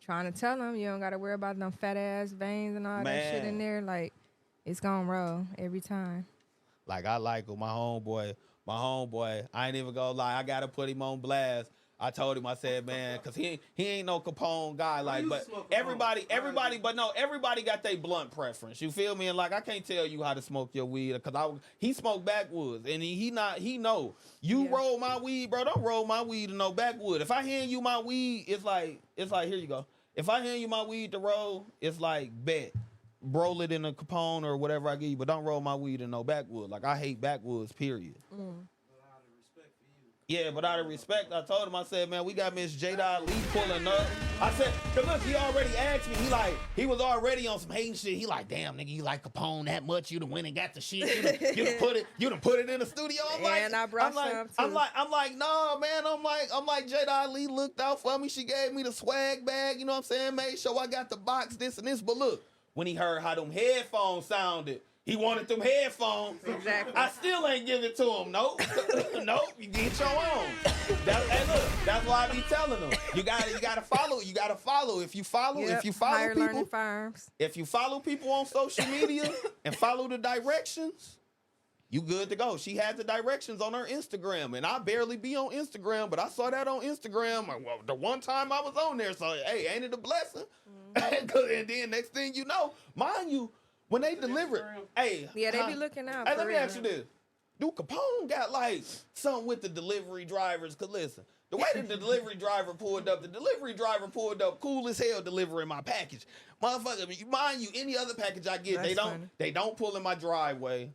Trying to tell them you don't gotta worry about them fat ass veins and all that shit in there. Like it's gonna roll every time. Like I like my homeboy, I ain't even gonna lie, I gotta put him on blast. I told him, I said, man, because he ain't no Capone guy. Like, but everybody, but no, everybody got their blunt preference. You feel me? And like, I can't tell you how to smoke your weed because he smoked backwoods, and he know. You roll my weed, bro. Don't roll my weed to no backwood. If I hand you my weed, it's like here you go. If I hand you my weed to roll, it's like bet. Roll it in a Capone or whatever I give you, but don't roll my weed in no backwood. Like, I hate backwoods, period. Yeah, but out of respect, I told him, I said, man, we got Miss Jada Ali pulling up. I said, cause look, he already asked me. He was already on some hating shit. He like, damn, nigga, you like Capone that much? You done went and got the shit. You done put it in the studio. I'm like, and I brought some too. I'm like, no, man. I'm like, Jada Ali looked out for me. She gave me the swag bag. You know what I'm saying? Made sure I got the box, this and this. But look, when he heard how them headphones sounded, he wanted them headphones. Exactly. I still ain't give it to him. Nope. Nope. You get your own. Hey, look. That's why I be telling them. You gotta follow. You gotta follow. If you follow Higher people, learning firms. if you follow people on social media and follow the directions, you good to go. She had the directions on her Instagram, and I barely be on Instagram, but I saw that on Instagram. Well, the one time I was on there, so hey, ain't it a blessing? Mm-hmm. And then next thing you know, mind you. When they deliver it, hey. Yeah, they be looking out. Hey, let me ask you this. Do Capone got like something with the delivery drivers? Cause listen, the way that the delivery driver pulled up cool as hell delivering my package. Motherfucker, mind you, any other package I get, they don't pull in my driveway.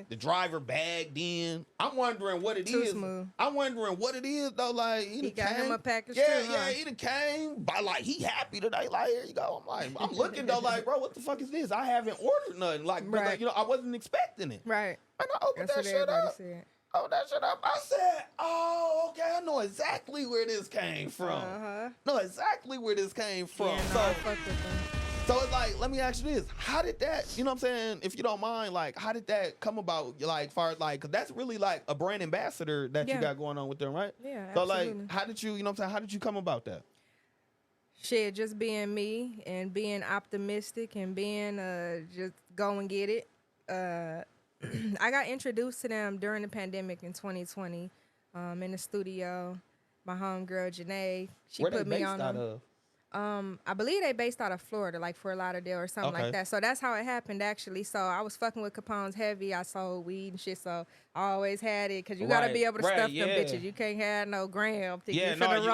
The driver bagged in. I'm wondering what it is. Smooth. I'm wondering what it is though. Like he got him a package too. Huh? Yeah, he done came. But like he happy today. Like here you go. I'm looking though. Like bro, what the fuck is this? I haven't ordered nothing. Like, right. Like I wasn't expecting it. Right. And I opened that shit up. Oh, that shit up. I said, oh, okay, I know exactly where this came from. Know exactly where this came from. Yeah, no, I fucked with them. So it's like, let me ask you this. How did that, you know what I'm saying, if you don't mind, like, how did that come about, like, far as, like, because that's really, like, a brand ambassador that you got going on with them, right? Yeah, so, absolutely. like, how did you, you know what I'm saying, how did you come about that? Shit, just being me and being optimistic and being, just go and get it. I got introduced to them during the pandemic in 2020 in the studio. My homegirl, Janae, she put me on them. I believe they based out of Florida, like Fort Lauderdale or something like that. So that's how it happened, actually. So I was fucking with Capone's heavy. I sold weed and shit, so I always had it. Because you got to be able to stuff them bitches. You can't have no gram. You definitely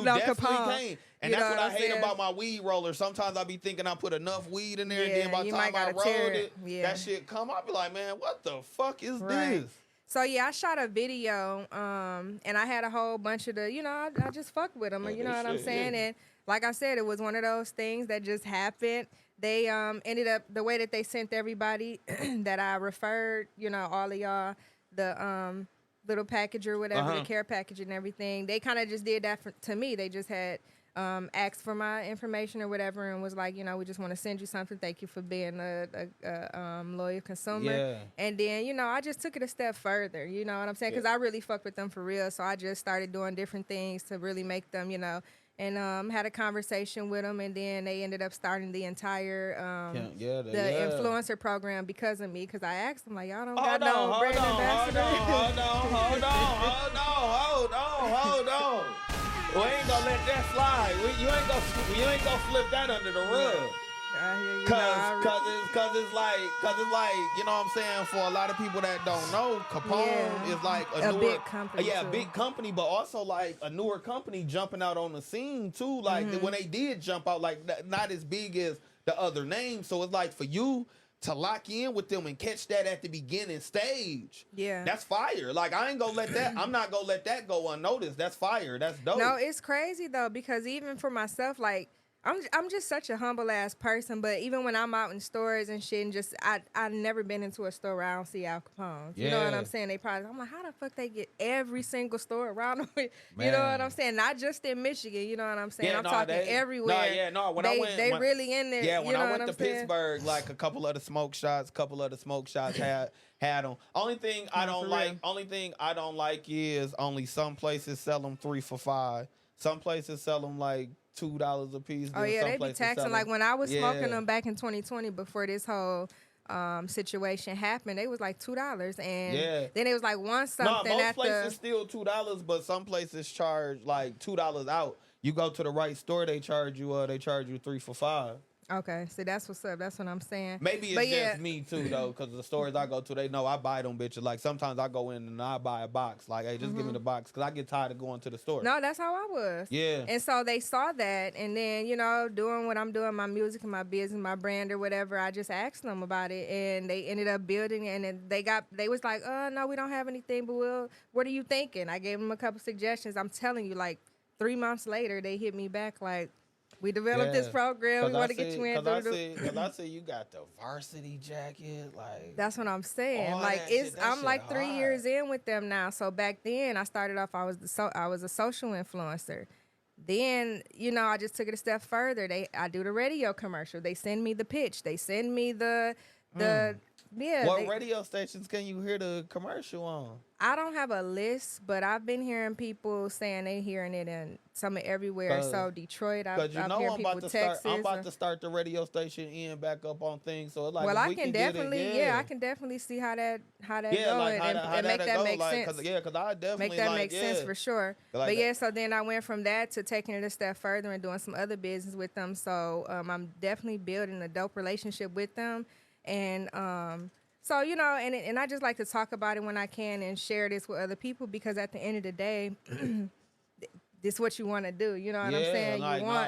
can't. And that's what I hate about my weed roller. Sometimes I be thinking I put enough weed in there, and then by the time I rolled it, that shit come. I be like, man, what the fuck is this? So, yeah, I shot a video, and I had a whole bunch of I just fucked with them, you know what I'm saying? Yeah. And like I said, it was one of those things that just happened. They ended up, the way that they sent everybody that I referred, all of y'all, the little package or whatever, the care package and everything, they kind of just did that to me. They just had asked for my information or whatever and was like, we just want to send you something. Thank you for being a loyal consumer. Yeah. And then, I just took it a step further, you know what I'm saying? Because I really fucked with them for real. So I just started doing different things to really make them, and had a conversation with them. And then they ended up starting the entire influencer program because of me. Because I asked them, like, y'all don't got no brand ambassador. Hold on. We ain't gonna let that slide. You ain't gonna flip that under the rug. Cause it's like, you know what I'm saying? For a lot of people that don't know, Capone is like a newer big company. A big company, but also like a newer company jumping out on the scene too. Like when they did jump out, like not as big as the other names. So it's like for you to lock in with them and catch that at the beginning stage. Yeah. That's fire. Like, I ain't gonna let that, I'm not gonna let that go unnoticed. That's fire. That's dope. No, it's crazy though, because even for myself, like, I'm just such a humble ass person, but even when I'm out in stores and shit, and just I've never been into a store where I don't see Al Capone. You know what I'm saying? They probably, I'm like, how the fuck they get every single store around them? You know what I'm saying? Not just in Michigan. You know what I'm saying? I'm talking everywhere. When they really in there. Yeah, when I went to Pittsburgh, like a couple of the smoke shots had them. Only thing I don't like is only some places sell them 3 for $5. Some places sell them like $2 a piece. Oh yeah, they be taxing. Like when I was smoking them back in 2020 before this whole situation happened, they was like $2, and Yeah. then it was like one No, something most at places the. still $2, but some places charge like $2 out. You go to the right store, they charge you 3 for 5. Okay, so that's what's up. That's what I'm saying. Maybe But it's yeah, just me too though, because the stores I go to, they know I buy them bitches. Like sometimes I go in and I buy a box. Like, hey, just give me the box, because I get tired of going to the store. no, that's how I was. Yeah. And so they saw that, and then doing what I'm doing, my music and my business, my brand or whatever. I just asked them about it, and they ended up building it. And then they was like, no, we don't have anything, but what are you thinking? I gave them a couple suggestions. I'm telling you, like 3 months later, they hit me back like, we developed this program. We want to get you in. Because I see you got the varsity jacket. Like, that's what I'm saying. all Like that shit, I'm like shit 3 hard. years in with them now. So back then I started off, I was a social influencer. Then, I just took it a step further. I do the radio commercial. They send me the pitch. They send me the What radio stations can you hear the commercial on? I don't have a list, but I've been hearing people saying they hearing it in some everywhere. So Detroit, I've heard people Texas. I'm about to start the radio station back up on things. So like, well, I can definitely, I can definitely see how that go like and make that make sense. Because I definitely make that make sense for sure. Like but so then I went from that to taking it a step further and doing some other business with them. So I'm definitely building a dope relationship with them, and so, and I just like to talk about it when I can and share this with other people, because at the end of the day, this is what you want to do. You know what I'm saying?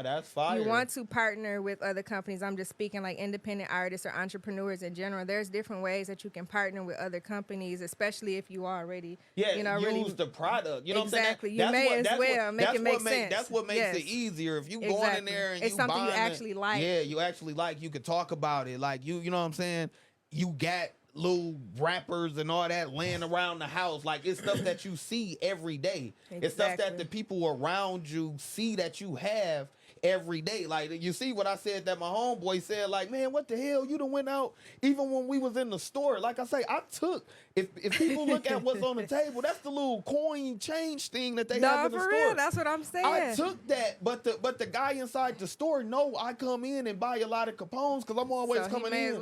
That's fire. You want to partner with other companies. I'm just speaking like independent artists or entrepreneurs in general. There's different ways that you can partner with other companies, especially if you already, use the product. You know exactly. what I'm saying? You may as well make it make sense. That's what makes it easier. If you go in there and it's you something you actually like. Yeah, you actually like. You could talk about it. Like you know what I'm saying? You got little wrappers and all that laying around the house. Like, it's stuff that you see every day. Exactly. It's stuff that the people around you see that you have every day. Like, you see what I said that my homeboy said, like, man, what the hell? You done went out even when we was in the store. Like I say, I took, if people look at what's on the table, that's the little coin change thing that they have in the store. Real, that's what I'm saying. I took that, but the guy inside the store know I come in and buy a lot of Capones, because I'm always coming in.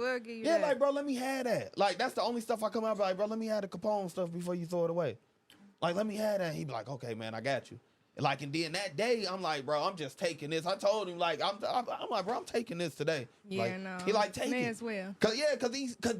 That. Like, bro, let me have that. Like, that's the only stuff I come out like, bro, let me have the Capone stuff before you throw it away. Like, let me have that. He be like, okay, man, I got you. Like, and then that day, I'm like, bro, I'm just taking this. I told him, like, I'm like, bro, I'm taking this today. Yeah, like, no. He like, take May it. as well. Cause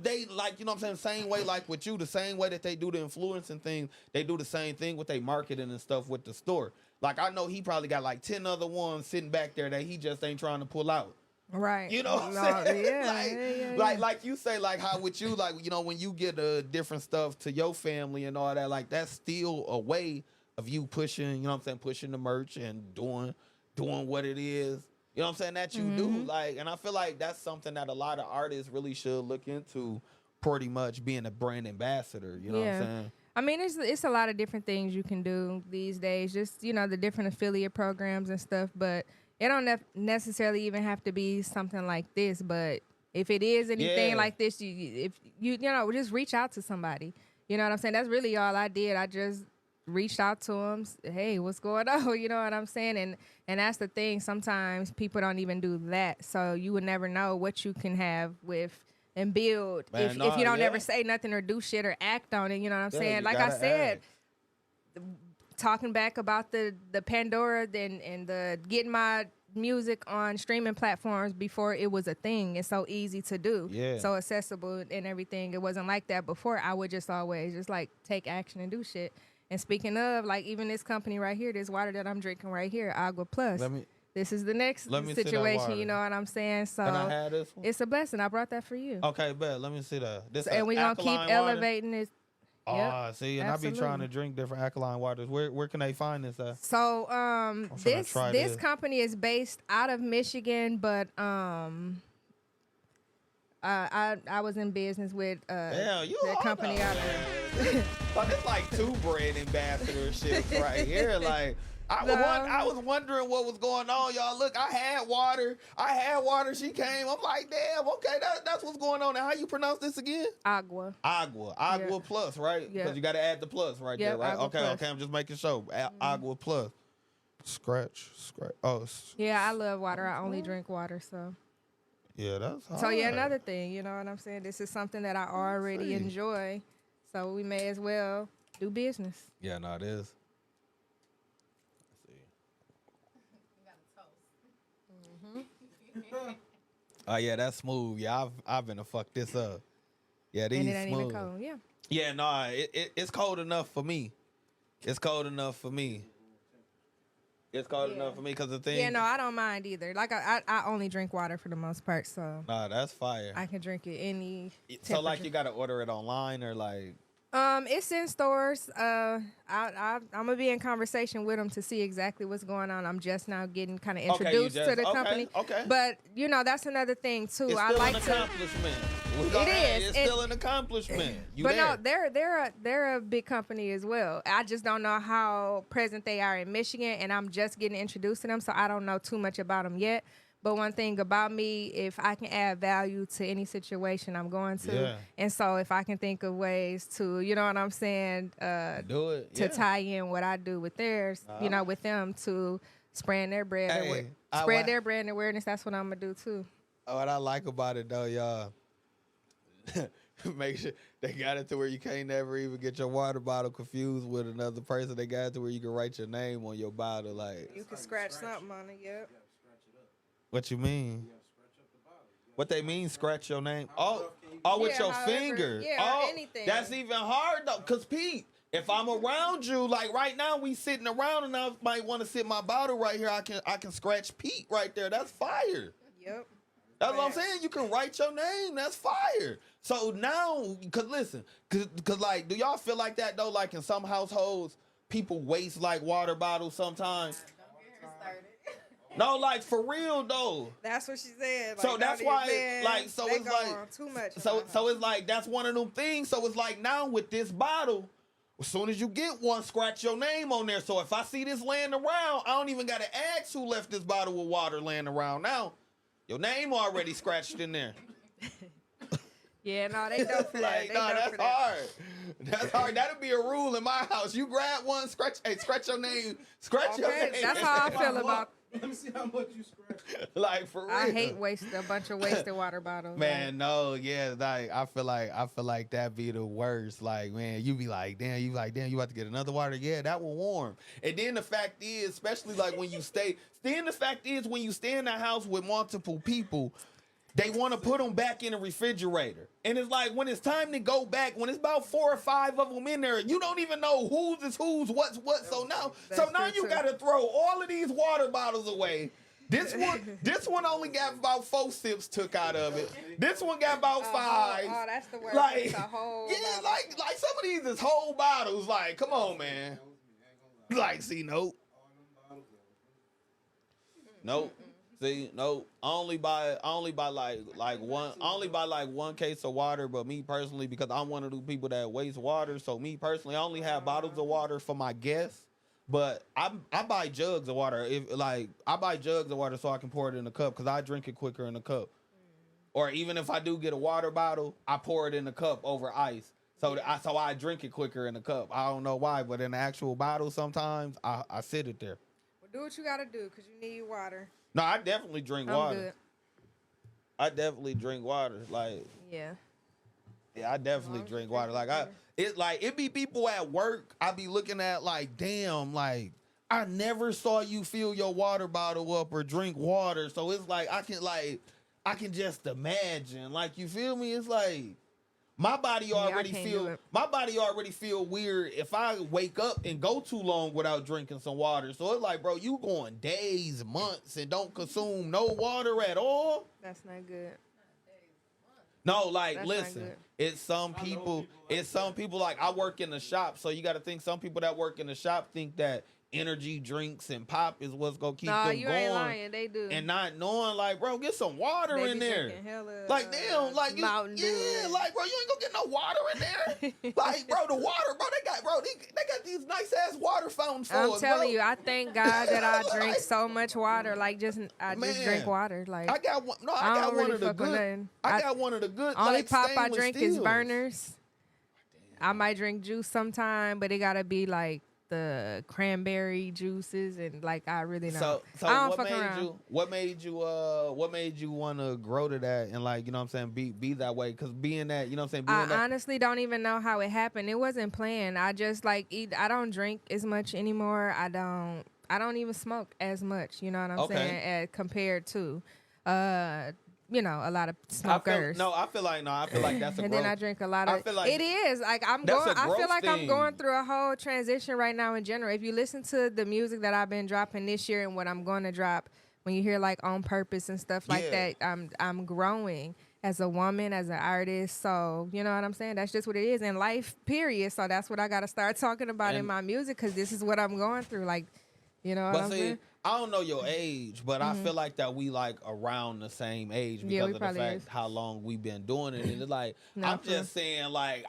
they, like, you know what I'm saying, same way, like with you, the same way that they do the influencing thing, they do the same thing with their marketing and stuff with the store. Like, I know he probably got like 10 other ones sitting back there that he just ain't trying to pull out. Right. You know what I'm saying? Yeah, like you say, like how with you, like, when you get different stuff to your family and all that, like that's still a way of you pushing, pushing the merch and doing what it is, you know what I'm saying, that you do. Like, and I feel like that's something that a lot of artists really should look into, pretty much being a brand ambassador, you know what I'm saying? I mean, it's a lot of different things you can do these days, just, the different affiliate programs and stuff, but it don't necessarily even have to be something like this, but if it is anything like this, if you just reach out to somebody. You know what I'm saying? That's really all I did. I just reached out to them. Hey, what's going on? You know what I'm saying? And that's the thing. Sometimes people don't even do that. So you would never know what you can have with and build if you don't ever say nothing or do shit or act on it. You know what I'm saying? Like I said, talking back about the Pandora and the getting my music on streaming platforms before it was a thing. It's so easy to do, so accessible and everything. It wasn't like that before. I would just always just like take action and do shit. And speaking of, like, even this company right here, this water that I'm drinking right here, Agua Plus. This is the next situation, you know what I'm saying? So can I have this one? It's a blessing. I brought that for you. Okay, bet. Let me see that. And we're going to keep elevating this. See, and I be trying to drink different alkaline waters. Where can they find this at? So this company is based out of Michigan, but I was in business with that company out there. Like, it's like 2 brand ambassadorships right here. Like, I was wondering what was going on, y'all. Look, I had water. She came. I'm like, damn, okay, that's what's going on. Now, how you pronounce this again? Agua Plus, right? Yeah. Because you got to add the plus right there, right? Okay, I'm just making sure. Agua Plus. Scratch. Oh. Yeah, I love water. I only drink water, so. Yeah, that's hard. So yeah, another thing, you know what I'm saying? This is something that I already enjoy. So we may as well do business. Yeah, no, it is. Oh yeah, that's smooth. Yeah, I've been to fuck this up. Yeah, these And it ain't smooth. even cold. Yeah. Yeah, no, it's cold enough for me. It's cold enough for me. It's cold enough for me because the thing. Yeah, no, I don't mind either. Like I only drink water for the most part, so Nah, that's fire. I can drink it any. So like you gotta order it online or like. It's in stores. I'm gonna be in conversation with them to see exactly what's going on. I'm just now getting kind of introduced to the company. Okay. But you know that's another thing too. It's I still like an to. accomplishment. It is. It's still an accomplishment. No, they're a big company as well. I just don't know how present they are in Michigan, and I'm just getting introduced to them, so I don't know too much about them yet. But one thing about me, if I can add value to any situation I'm going to, and so if I can think of ways to, you know what I'm saying, do it to tie in what I do with theirs, you know, with them to spread their brand, their brand awareness. That's what I'm gonna do too. What I like about it though, y'all, make sure they got it to where you can't never even get your water bottle confused with another person. They got it to where you can write your name on your bottle, like you can scratch something on it. Yep. What you mean? What they mean, scratch your name? Oh, with your finger. Yeah, or anything. That's even hard though, cause Pete, if I'm around you, like right now we sitting around and I might want to sit my bottle right here, I can scratch Pete right there. That's fire. Yep. That's what I'm saying. You can write your name. That's fire. So now, cause listen, cause like, do y'all feel like that though? Like in some households, people waste like water bottles sometimes. No, like for real though. That's what she said. Like, so that's why, like, so it's like too much. So it's like that's one of them things. So it's like now with this bottle, as soon as you get one, scratch your name on there. So if I see this laying around, I don't even gotta ask who left this bottle with water laying around. Now, your name already scratched in there. Yeah, no, they don't for that. Like, no, that's hard. That's hard. That'll be a rule in my house. You grab one, scratch your name, scratch your name. That's how I feel about. Let me see how much you scratch. Like for real. I hate wasting a bunch of wasted water bottles. Man, no, yeah, like I feel like that be the worst. Like, man, you be like, damn, you about to get another water? Yeah, that one warm. And then the fact is, especially like when you stay in the house with multiple people, they want to put them back in the refrigerator. And it's like when it's time to go back, when it's about 4 or 5 of them in there, you don't even know whose is whose, what's what. So now you got to throw all of these water bottles away. This one only got about 4 sips took out of it. This one got about 5. Oh, that's the worst. Like, it's a whole bottle. like some of these is whole bottles. Like, come on, man. Like, see, nope. See, no, I only buy like one case of water. But me personally, because I'm one of the people that waste water, so me personally, I only have bottles of water for my guests. But I buy jugs of water. I buy jugs of water so I can pour it in a cup because I drink it quicker in a cup. Or even if I do get a water bottle, I pour it in a cup over ice. So I drink it quicker in a cup. I don't know why, but in the actual bottle, sometimes I sit it there. Well, do what you gotta do because you need water. No, I definitely drink water. Good. I definitely drink water. Like, yeah, I definitely drink water. Like, it be people at work I be looking at like, damn, like I never saw you fill your water bottle up or drink water. So it's like I can just imagine. Like, you feel me? It's like my body already feel weird if I wake up and go too long without drinking some water. So it's like, bro, you going days, months, and don't consume no water at all. That's not good. No, like, That's listen, it's some people like I work in the shop, so you got to think some people that work in the shop think that energy drinks and pop is what's gonna keep them going. No, you ain't lying. They do. And not knowing, like, bro, get some water in there. Like, damn, like, Mountain Dew. Yeah, like, bro, you ain't gonna get no water in there. Like, bro, the water, bro, they got these nice ass water fountains for us. I'm telling you, I thank God that I drink so much water. Like, just drink water. Like, I got one. No, I got one of the good. I got one of the good. Only like, pop I drink steels. is Burners. I might drink juice sometime, but it gotta be like the cranberry juices and like I really don't. So I don't what fuck made around. you? What made you want to grow to that and like you know what I'm saying be that way? Because being that you know what I'm saying being that. I honestly don't even know how it happened. It wasn't planned. I just like eat. I don't drink as much anymore. I don't even smoke as much. You know what I'm saying? As compared to, a lot of smokers. I feel like that's a and growth. then I drink a lot of. I feel like it is like I'm that's going. a I feel growth like I'm going thing. through a whole transition right now in general. If you listen to the music that I've been dropping this year and what I'm going to drop, when you hear like On Purpose and stuff like that, I'm growing as a woman, as an artist. So you know what I'm saying? That's just what it is in life. Period. So that's what I got to start talking about in my music because this is what I'm going through. Like, you know what I'm saying? I don't know your age, but I feel like that we like around the same age because of the fact how long we've been doing it. And it's like I'm just saying, like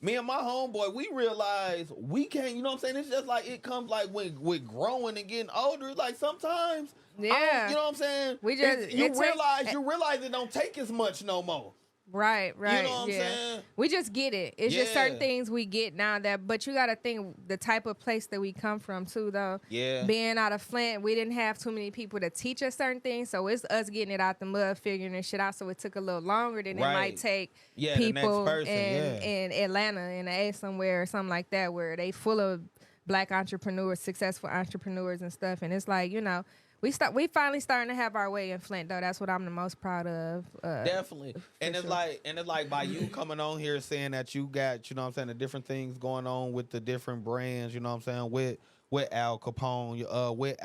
me and my homeboy, we realize we can't. You know what I'm saying? It's just like it comes like with growing and getting older. Like sometimes, you know what I'm saying? We just you realize it don't take as much no more. Right. You know what I'm saying? We just get it. It's just certain things we get now but you got to think the type of place that we come from too, though. Yeah. Being out of Flint, we didn't have too many people to teach us certain things, so it's us getting it out the mud, figuring this shit out. So it took a little longer than it might take people in Atlanta, in the A somewhere or something like that, where they full of black entrepreneurs, successful entrepreneurs and stuff. And it's like, we finally starting to have our way in Flint, though. That's what I'm the most proud of. Definitely. And it's like by you coming on here saying that you got, you know what I'm saying, the different things going on with the different brands, you know what I'm saying, with Al Capone, with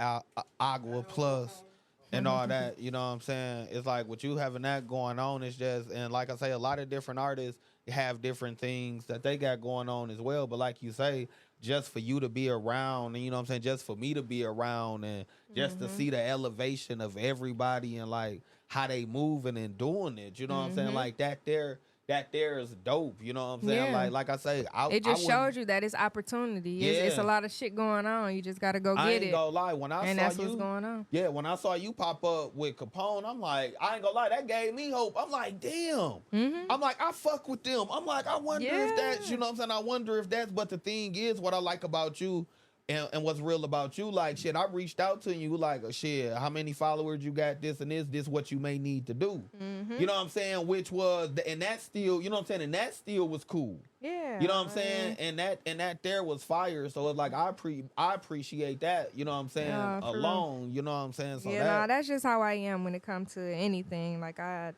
Agua Plus and all that, you know what I'm saying? It's like with you having that going on, it's just, and like I say, a lot of different artists have different things that they got going on as well. But like you say, just for you to be around, and you know what I'm saying, just for me to be around and just to see the elevation of everybody and like how they moving and doing it, you know what I'm saying, like that there is dope, you know what I'm saying, like I say, it just shows you that it's opportunity. It's a lot of shit going on. You just gotta go get it. I ain't gonna lie, when I saw that's what's going on. Yeah, when I saw you pop up with Capone, I'm like, I ain't gonna lie, that gave me hope. I'm like, damn. I'm like, I fuck with them. I'm like, I wonder if that's, you know what I'm saying, I wonder if that's, but the thing is, what I like about you and what's real about you, like, shit, I reached out to you, like, shit, how many followers you got, this and this what you may need to do. You know what I'm saying? Which was, and that still, you know what I'm saying, and that still was cool. Yeah. You know what I'm saying? And that there was fire. So it's like, I appreciate that, you know what I'm saying, alone, you know what I'm saying? So that's just how I am when it comes to anything. Like, I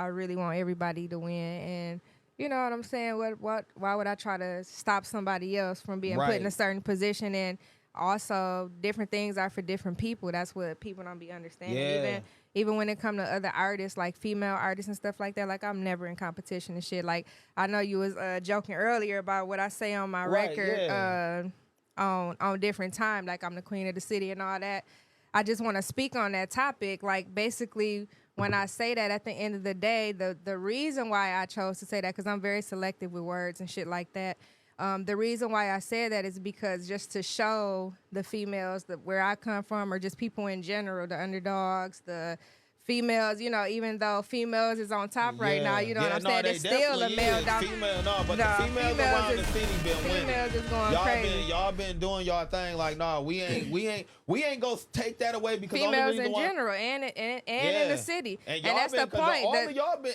really want everybody to win, and you know what I'm saying? Why would I try to stop somebody else from being put in a certain position? And also, different things are for different people. That's what people don't be understanding. Yeah. Even when it come to other artists, like female artists and stuff like that, like I'm never in competition and shit. Like I know you was joking earlier about what I say on my record on different time, like I'm the queen of the city and all that. I just want to speak on that topic. Like basically, when I say that, at the end of the day, the reason why I chose to say that, because I'm very selective with words and shit like that. The reason why I said that is because just to show the females that where I come from, or just people in general, the underdogs, the females, even though females is on top right now, you know what I'm saying? It's still a male down. The females around the city been winning. Females is going crazy. Y'all been doing y'all thing. Like, no, we ain't gonna take that away because females in general and in the city. And that's the point. All of y'all been.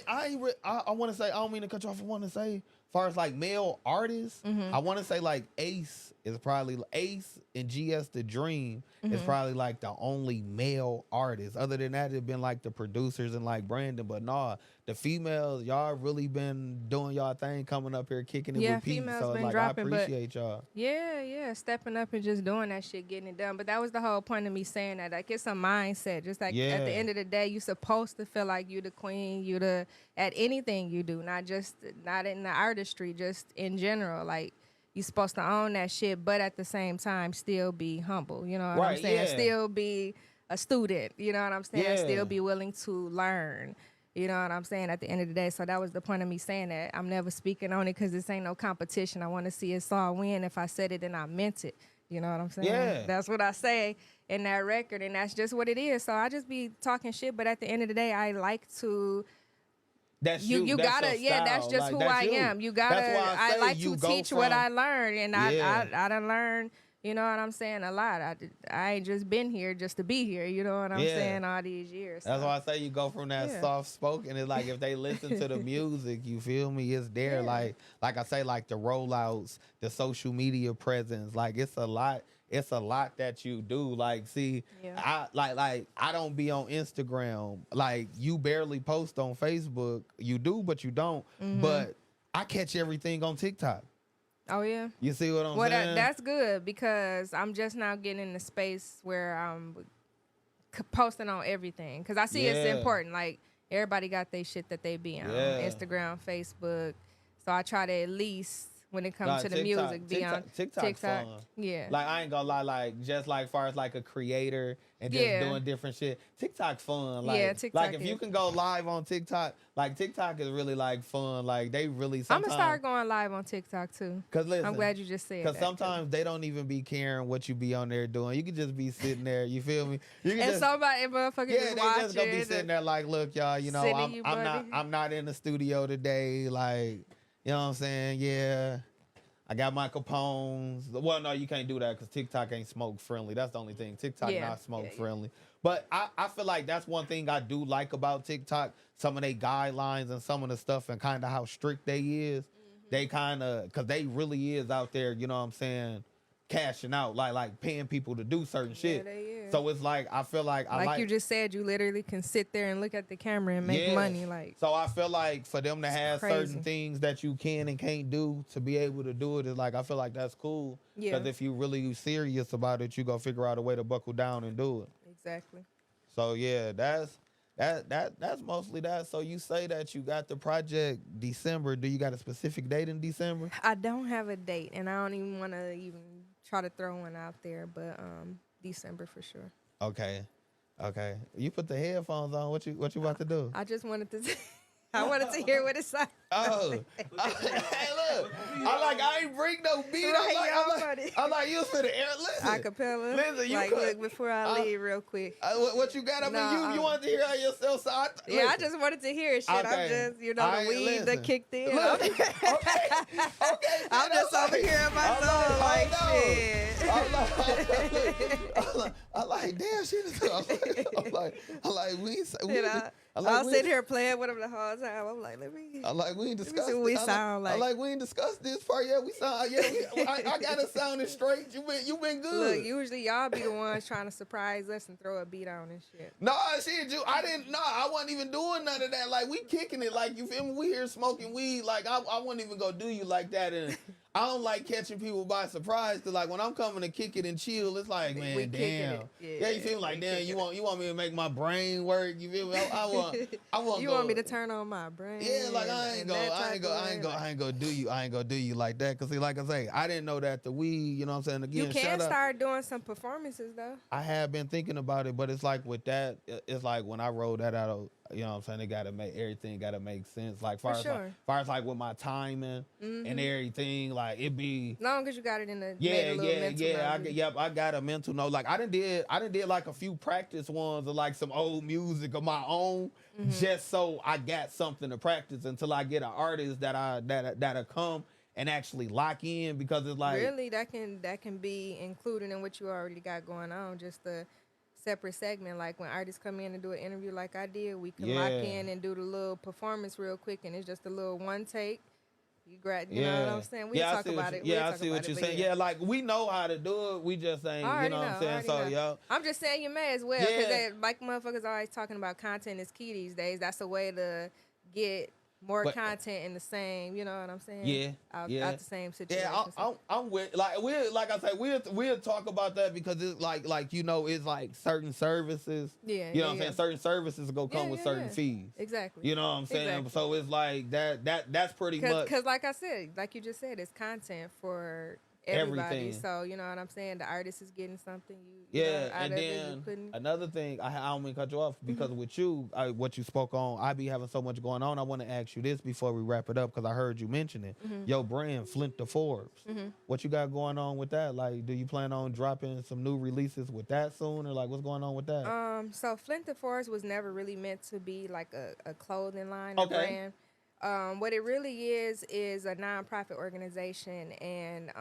I want to say. I don't mean to cut you off. I want to say, as far as like male artists, I want to say like Ace is probably Ace and GS The Dream is probably like the only male artist. Other than that, it's been like the producers and like Brandon. But nah, the females, y'all really been doing y'all thing, coming up here kicking it with people. So been like, dropping, I appreciate y'all. Yeah, stepping up and just doing that shit, getting it done. But that was the whole point of me saying that. Like, it's a mindset. Just like at the end of the day, you supposed to feel like you the queen, you the at anything you do, not in the artistry, just in general. Like, you supposed to own that shit, but at the same time, still be humble. You know what I'm saying? Yeah. Still be a student. You know what I'm saying? Yeah. Still be willing to learn. You know what I'm saying? At the end of the day. So that was the point of me saying that. I'm never speaking on it because this ain't no competition. I want to see us all win. If I said it, then I meant it. You know what I'm saying? Yeah. That's what I say in that record, and that's just what it is. So I just be talking shit, but at the end of the day, I like to... That's you that's gotta, that's just like, who I am. You gotta, I like to teach what I learned, and I done learned, You know what I'm saying? A lot. I ain't just been here just to be here. You know what I'm saying? All these years. That's why I say you go from that soft spoken. It's like if they listen to the music, you feel me? It's there. Like I say, like the rollouts, the social media presence. Like it's a lot. It's a lot that you do. Like, see, I I don't be on Instagram. Like you barely post on Facebook. You do, but you don't. But I catch everything on TikTok. Oh, yeah. You see what I'm saying? That's good because I'm just now getting in the space where I'm posting on everything. Because I see it's important. Like, everybody got their shit that they be on. Instagram, Facebook. So I try to at least, when it comes to the music, be on TikTok. Fun. Yeah. Like, I ain't gonna lie, like, just like far as like a creator and just doing different shit. TikTok fun. Like, TikTok like if you can go live on TikTok, like TikTok is really like fun. Like they really sometimes. I'm gonna start going live on TikTok too. Cause listen, I'm glad you just said that. Cause sometimes they don't even be caring what you be on there doing. You can just be sitting there. You feel me? You can and somebody motherfucker they just gonna be sitting there like, look, y'all. You know, I'm not in the studio today. Like, you know what I'm saying? Yeah. I got my Capones. Well, no, you can't do that because TikTok ain't smoke friendly. That's the only thing. TikTok not smoke friendly. But I feel like that's one thing I do like about TikTok. Some of their guidelines and some of the stuff and kind of how strict they is. They kind of, because they really is out there, you know what I'm saying, cashing out, like paying people to do certain shit. They is. So it's like, I feel like like you just said, you literally can sit there and look at the camera and make money. Like, so I feel like for them to have certain things that you can and can't do to be able to do it is like, I feel like that's cool. Because if you really serious about it, you gonna figure out a way to buckle down and do it. Exactly. So yeah, that's mostly that. So you say that you got the project December. Do you got a specific date in December? I don't have a date, and I don't even want to even try to throw one out there, but December for sure. Okay. You put the headphones on. What you about to do? I just wanted to. I wanted to hear what it sounded. Oh, hey, look! I ain't bring no beat. I'm like, you for the air. Listen, acapella. Listen, you like, look, before I leave, real quick. What you got? I mean, you wanted to hear how yourself. So I just wanted to hear shit. Okay. I'm just, the weed that kicked in. Look, okay. I'm just over here in my zone, like shit. I'm like, damn, shit. I'm like, I'll sit here playing with them the whole time. I'm like, we ain't discussed this. We sound like. I'm like, we ain't discussed this part yet. We sound, I got it sounding straight. You been good. Look, usually y'all be the ones trying to surprise us and throw a beat on and shit. No, shit, I wasn't even doing none of that. Like, we kicking it. Like, you feel me? We here smoking weed. Like, I wouldn't even go do you like that. And I don't like catching people by surprise. Cause like when I'm coming to kick it and chill, it's like, man, damn. Yeah, you feel like, damn, you want me to make my brain work? You feel me? I want. You want me to turn on my brain? Yeah, like I ain't gonna do you like that. Cause see, like I say, I didn't know that the weed. You know what I'm saying? Again, you can start doing some performances though. I have been thinking about it, but it's like with that, it's like when I roll that out. You know what I'm saying? It gotta make everything make sense. Like far as like with my timing and everything, like it be long as you got it in the I got a mental note. Like I done did like a few practice ones of like some old music of my own, just so I got something to practice until I get an artist that'll come and actually lock in, because it's like really that can be included in what you already got going on. Just the separate segment, like when artists come in and do an interview like I did, we can lock in and do the little performance real quick, and it's just a little one take. You know what I'm saying? We'll talk about it. I see what you're saying. Yeah, like we know how to do it. We just ain't, you know what I'm saying? So, I'm just saying you may as well, because like motherfuckers always talking about content is key these days. That's a way to get more content in the same, you know what I'm saying? Out the same situation. Yeah, I'm with, like I say, we'll talk about that, because it's like you know, it's like certain services. You know what I'm saying? Certain services go come with certain fees. Exactly. You know what I'm saying? Exactly. So it's like that's pretty much. Because like I said, like you just said, it's content for everybody. Everything. So you know what I'm saying? The artist is getting something. And then another thing, I don't mean to cut you off, because with you, what you spoke on, I be having so much going on. I want to ask you this before we wrap it up, because I heard you mention it. Your brand, Flint to Forbes. What you got going on with that? Like, do you plan on dropping some new releases with that soon, or like what's going on with that? So Flint to Forbes was never really meant to be like a clothing line or brand. What it really is a nonprofit organization, and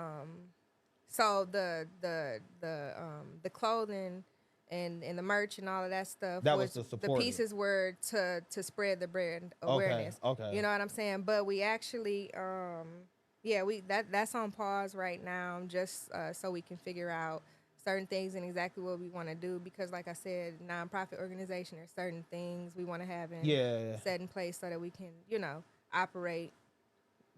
So the clothing and the merch and all of that stuff That was to the support it. pieces were to spread the brand awareness. Okay. You know what I'm saying? But we actually yeah, that's on pause right now, just so we can figure out certain things and exactly what we want to do, because like I said, nonprofit organization, there's certain things we want to have set in place so that we can, you know, operate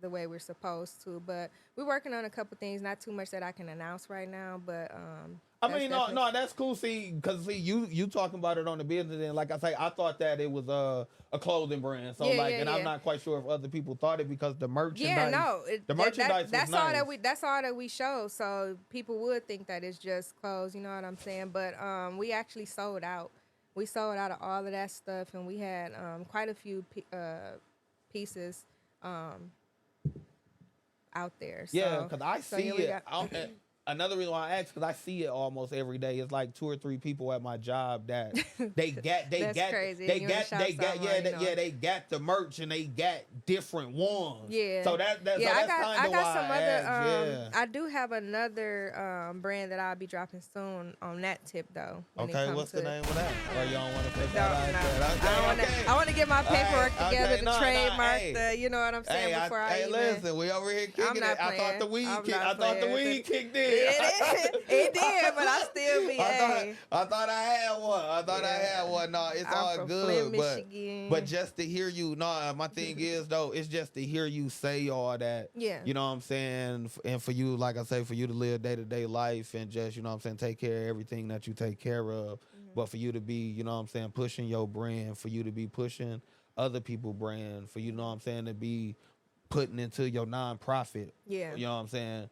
the way we're supposed to. But we're working on a couple things, not too much that I can announce right now, but I mean, no, that's cool. See, because you talking about it on the business, and like I say, I thought that it was a clothing brand. So I'm not quite sure if other people thought it, because the merchandise. Yeah, no, the merchandise that's was all nice. that's all that we show. So people would think that it's just clothes. You know what I'm saying? But we actually sold out. We sold out of all of that stuff, and we had quite a few pieces out there. So, yeah, because I see it. Another reason why I asked, because I see it almost every day. It's like 2 or 3 people at my job that they got the merch, and they got different ones. Yeah. So that's kind of why I got some other. I do have another brand that I'll be dropping soon on that tip though. Okay, what's the name of that? Or you don't want to put that out? I want to get my paperwork together to trademark the. You know what I'm saying? Hey, listen, we over here kicking it. I thought the weed kicked in. It did, but I still be. I thought I had one. No, it's all from good. Flint, but just to hear you, no, my thing is though, it's just to hear you say all that. Yeah. You know what I'm saying? And for you, like I say, for you to live day-to-day life and just, you know what I'm saying, take care of everything that you take care of. But for you to be, you know what I'm saying, pushing your brand, for you to be pushing other people's brand, for you know what I'm saying, to be putting into your nonprofit. Yeah. You know what I'm saying?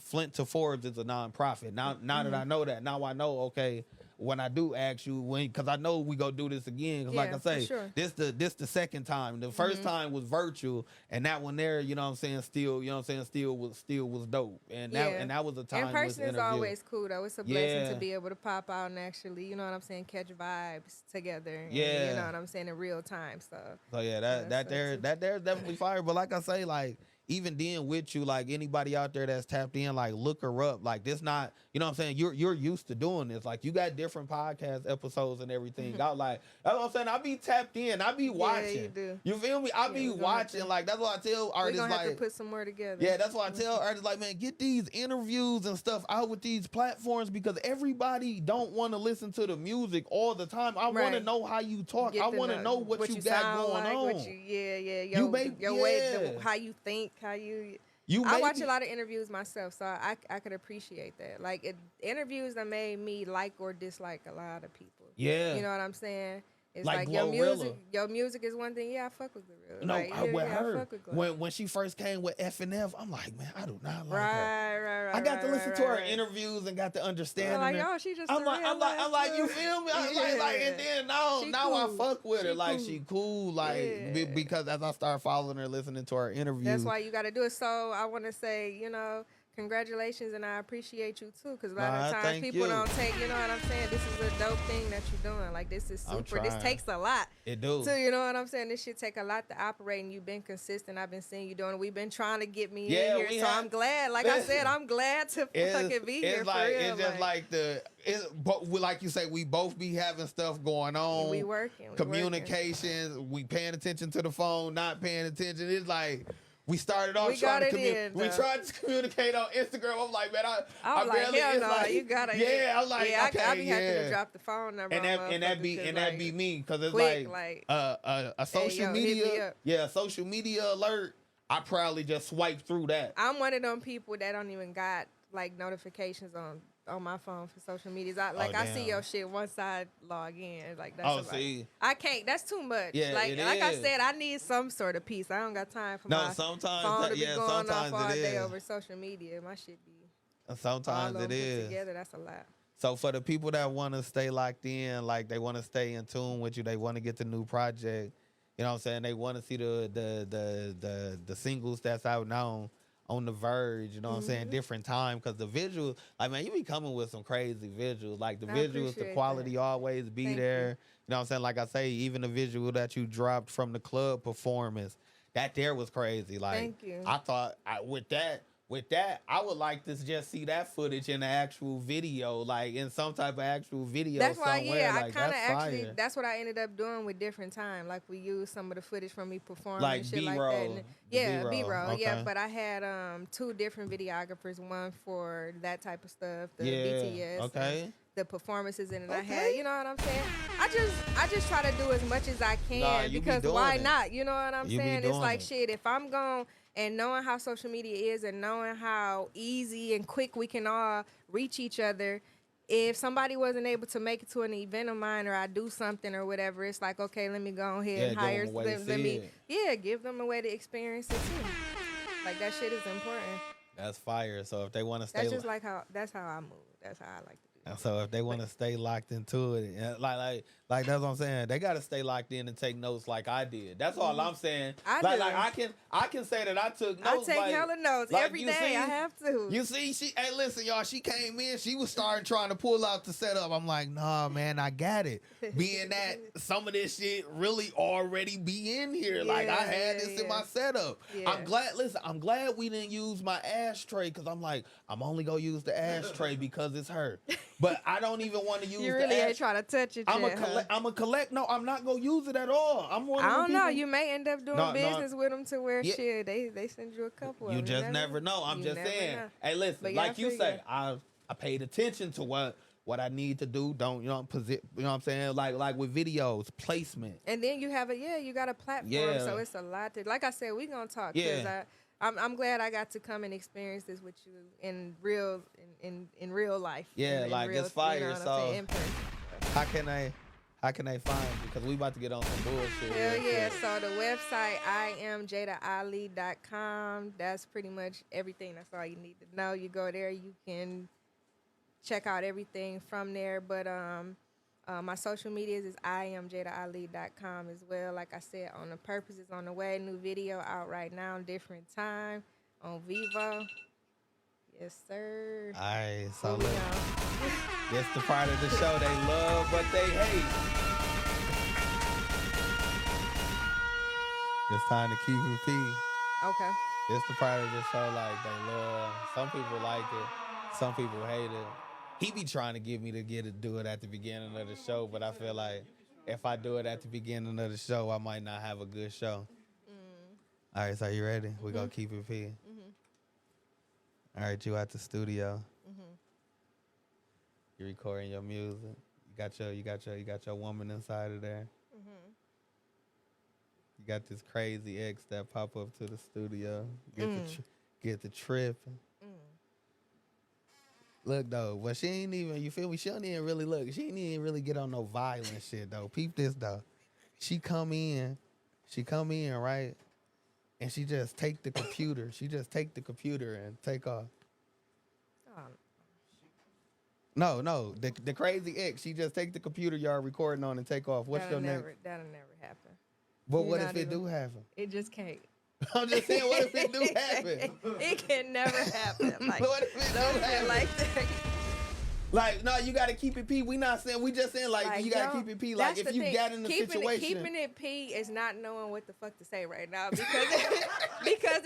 Flint to Forbes is a nonprofit. Now that I know that, now I know, okay, when I do ask you, because I know we go do this again, because like I say, this the second time. The first time was virtual, and that one there, you know what I'm saying, still, you know what I'm saying, still was dope. And that was a time. In person is always cool though. It's a blessing to be able to pop out and actually, you know what I'm saying, catch vibes together. And, you know what I'm saying, in real time. So yeah, that there's definitely fire. But like I say, like, even then with you, like anybody out there that's tapped in, like look her up. Like this not, you know what I'm saying, you're used to doing this. Like you got different podcast episodes and everything. I like, that's what I'm saying. I be tapped in. I be watching. Yeah, you do. You feel me? I be watching. Like that's why I tell artists, we're gonna like have to put some more together. Yeah, that's why I tell artists, like, man, get these interviews and stuff out with these platforms, because everybody don't want to listen to the music all the time. I want to know how you talk. I want to know what you got going on. Your way, how you think, how you. I watch a lot of interviews myself, so I could appreciate that. Like interviews that made me like or dislike a lot of people. Yeah, you know what I'm saying. It's like your music is one thing. Yeah, I fuck with Glorilla. No, like, with her. I fuck with Glorilla. When she first came with F&F, I'm like, man, I do not like her. Right. I got to listen to her interviews and got to understand. Like, oh, she just. I'm like, you feel me? And then now I fuck with her. Like, she cool. Like, because as I start following her, listening to her interviews. That's why you got to do it. So I want to say, you know, congratulations, and I appreciate you too, because a lot of times people don't take, you know what I'm saying, this is a dope thing that you're doing. Like, this is super. This takes a lot. It do. So, you know what I'm saying, this shit take a lot to operate, and you've been consistent. I've been seeing you doing it. We've been trying to get me in here, so I'm glad. Like I said, I'm glad to fucking be here. Like, for real. It's just but like you say, we both be having stuff going on. We working. Communications. We paying attention to the phone, not paying attention. It's like, we started off trying to we tried to communicate on Instagram. I'm like, man, I was like, hell no, like, you gotta. Yeah, I'm like, okay, I be having to drop the phone number. And that be me, because it's quick, like a social media, social media alert. I probably just swipe through that. I'm one of them people that don't even got like notifications on my phone for social media. I see your shit once I log in. Like that's I can't. That's too much. Yeah, like I said, I need some sort of peace. I don't got time for my phone to be going off all day over social media. My shit be. Sometimes it is. Together, that's a lot. So for the people that want to stay locked in, like they want to stay in tune with you, they want to get the new project. You know what I'm saying? They want to see the singles that's out now on the Verge, you know what I'm saying, different time, because the visuals, like, man, you be coming with some crazy visuals. Like the visuals, the quality always be there. You know what I'm saying? Like I say, even the visual that you dropped from the club performance, that there was crazy. Like, thank you. I thought with with that, I would like to just see that footage in the actual video, like in some type of actual video That's why, somewhere. yeah, Like, I kind of that's actually, fire. that's what I ended up doing with Different Time. Like, we used some of the footage from me performing Like and shit B-roll, like that. And, the yeah, B-roll, B-roll, yeah. okay. But I had 2 different videographers, one for that type of stuff, the Yeah, BTS, okay. and the performances, and Okay. I had, you know what I'm saying? I just try to do as much as I can, Nah, you be because doing why it. not? You know what I'm You be saying? It's doing like, it. shit, if I'm going, and knowing how social media is and knowing how easy and quick we can all reach each other, if somebody wasn't able to make it to an event of mine, or I do something or whatever, it's like, okay, let me go ahead and give hire them a way to them. see it. Yeah, give them a way to experience it too. Like, that shit is important. That's fire. So if they want to stay, That's just like that's how I move. That's how I like to do it. and so if they want to stay locked into it, and like that's what I'm saying. They got to stay locked in and take notes like I did. That's all I'm saying. I like do. I can say that I took I notes. take like, hella notes like, every you day. see- I have to. You see, hey, listen, y'all. She came in. She was starting trying to pull out the setup. I'm like, nah, man, I got it. Being that some of this shit really already be in here. Like I had this in my setup. Yeah. I'm glad. Listen, I'm glad we didn't use my ashtray, because I'm like, I'm only gonna use the ashtray because it's her. But I don't even want to use. You really ain't trying to touch it. I'm yet, huh? I'm a collect. No, I'm not gonna use it at all. I'm one. I of don't the know. people- You may end up doing No, no. business with them to where Yeah. shit they send you a couple. You of them. just never know. I'm You just never saying. know. Hey, listen, But like yeah, you say, figure. I paid attention to what I need to do. Don't you know what I'm saying? Like with videos, placement. And then you have you got a platform, Yeah. so it's a lot to. Like I said, we gonna talk. Yeah. I'm glad I got to come and experience this with you in real life. Yeah, in like, real, it's fire, You know what I'm so- saying? In person. How can they find you? Because we about to get on some bullshit. Hell real yeah. quick. So the website, IamJadaAli.com. That's pretty much everything. That's all you need to know. You go there, you can check out everything from there. But my social medias is IamJadaAli.com as well. Like I said, On the Purpose is on the way. New video out right now, Different Time on Vivo. Yes, sir. All right, so Moving look, on. this the part of the show they love, but they hate. It's time to keep it P. Okay. It's the part of the show like they love. Some people like it. Some people hate it. He be trying to get me to do it at the beginning of the show, but I feel like if I do it at the beginning of the show, I might not have a good show. All right, so you ready? We're going to keep it P. All right, you at the studio. You recording your music. You got your woman inside of there. You got this crazy ex that pop up to the studio. Get the tripping. Look though, but she ain't even. You feel me? She don't even really look. She ain't even really get on no violent shit though. Peep this though. She come in, right, and she just take the computer. She just take the computer and take off. No, the crazy ex. She just take the computer y'all recording on and take off. What's your name? That'll never happen. But You're what not if it even- do happen? It just can't. I'm just saying, what if it do happen? It can never happen. Like, What if it don't do feel happen? like that. Like, no, you gotta keep it P. We not saying, we just saying like you gotta keep it P. Like that's if the you thing. got in a situation. Keeping it P is not knowing what the fuck to say right now because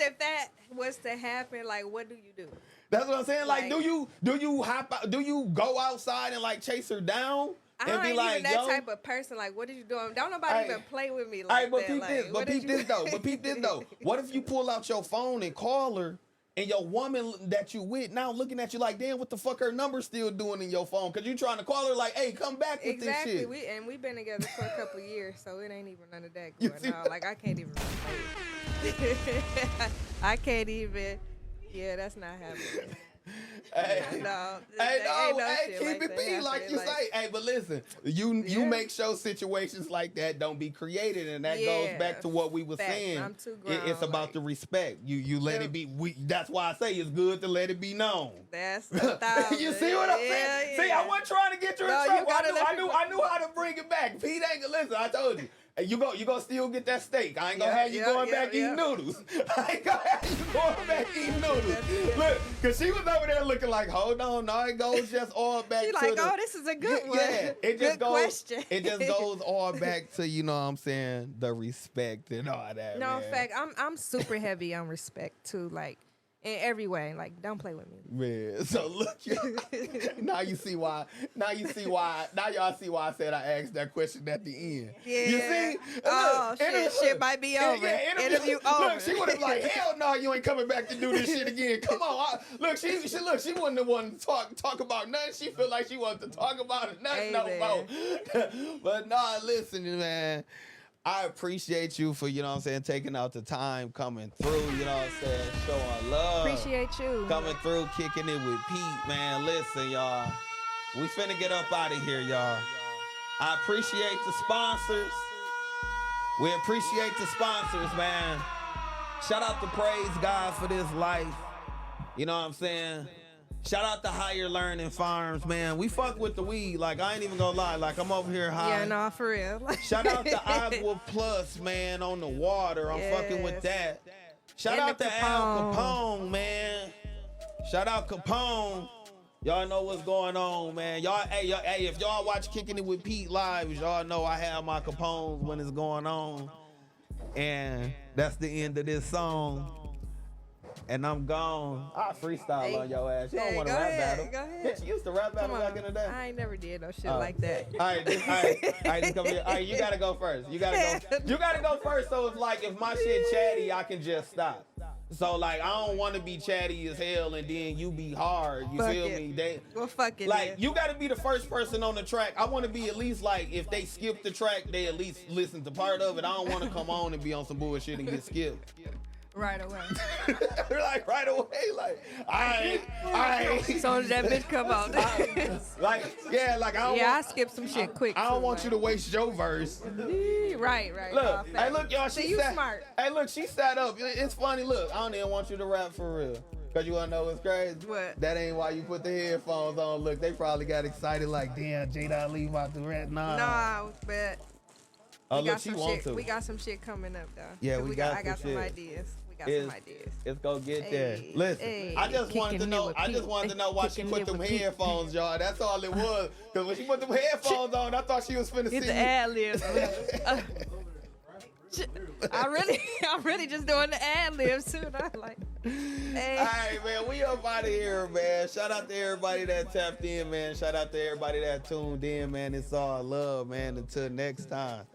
if that was to happen, like, what do you do? That's what I'm saying. Like, Like- do you hop out? Do you go outside and like chase her down and I be ain't like, even that yo? type of person. Like, what are you doing? Don't nobody Hey. even play with me All like right, but that. peep Like, this. But what peep did you- this though. But peep this though. What if you pull out your phone and call her? And your woman that you with now looking at you like, damn, what the fuck her number still doing in your phone? Because you trying to call her like, hey, come back with Exactly. this shit. We've been together for a couple years, so it ain't even none of that You going see on. Like, I can't even relate. I can't even. Yeah, that's not happening. Hey, No. hey, there ain't no, hey, shit keep like it that P like happening. you say. Hey, but listen, you Yeah. make sure situations like that don't be created, and that goes Yeah. back to what we were Facts. saying. I'm too It's grown, about like- the respect. You let The- it be. That's why I say it's good to let it be known. That's a thousand. You see what I'm saying? Yeah, See, yeah. I wasn't trying to get you in No, you trouble. gotta let I knew how to bring it back. Pete ain't gonna listen. I told you. Hey, you gonna still get that steak. I ain't gonna have you going back eating noodles. I ain't gonna have you going back eating noodles. Look, cause she was over there looking like, hold on, no, it goes just all back She to like, the, oh, this is a good one. Yeah, it just Good goes. question. It just goes all back to, you know what I'm saying, the respect and all that. No, man. in fact, I'm super heavy on respect too. Like, in every way. Like, don't play with me. Man, so look, now you see why. Now y'all see why I said I asked that question at the end. Yeah. You see? Oh, Look, shit might be over. Interview over. Look, she would have like, hell no, you ain't coming back to do this shit again. Come on. Look, she wasn't the one to talk about nothing. She feel like she wanted to talk about it. Nothing no more. But nah, listen, man. I appreciate you for, you know what I'm saying, taking out the time, coming through, you know what I'm saying, showing love. Appreciate you. Coming through, kicking it with Pete, man. Listen, y'all. We finna get up out of here, y'all. I appreciate the sponsors. We appreciate the sponsors, man. Shout out to Praise God for this life. You know what I'm saying? Shout out to Higher Learning Farms, man. We fuck with the weed. Like, I ain't even gonna lie. Like, I'm over here high. Yeah, no, for real. Shout out to Agua Plus, man, on the water. I'm fucking with that. Shout out to Al Capone, man. Shout out Capone. Y'all know what's going on, man. Y'all, hey, if y'all watch Kicking It With Pete live, y'all know I have my Capones when it's going on. And that's the end of this song. And I'm gone. I freestyle on your ass. You don't want to rap battle. Go ahead. Bitch, you used to rap battle back in the day. I ain't never did no shit like that. All right, just come here. All right, you gotta go first. You gotta go first. So it's like if my shit chatty, I can just stop. So like I don't want to be chatty as hell and then you be hard. You feel me? Well, fuck it. Like you gotta be the first person on the track. I want to be at least like if they skip the track, they at least listen to part of it. I don't want to come on and be on some bullshit and get skipped. Right away. Like right away, like I. So as that bitch come out. Like I don't. Yeah, I skip some shit quick. I don't want you to waste your verse. Right. Look, hey, look, y'all. See, you smart. Hey, look, she sat up. It's funny. Look, I don't even want you to rap for real. Cause you wanna know what's crazy? What? That ain't why you put the headphones on. Look, they probably got excited. Like, damn, Jada Ali about to rap. Nah, but. Oh, look, she want to. We got some shit coming up though. Yeah, I got some ideas. Some ideas. It's gonna get there. Listen, I just wanted to know why she put them headphones, y'all. That's all it was. Cause when she put them headphones on, I thought she was finna see the ad libs. I'm really just doing the ad libs too. I'm like, hey. All right, man, we up out of here, man. Shout out to everybody that tapped in, man. Shout out to everybody that tuned in, man. It's all love, man. Until next time.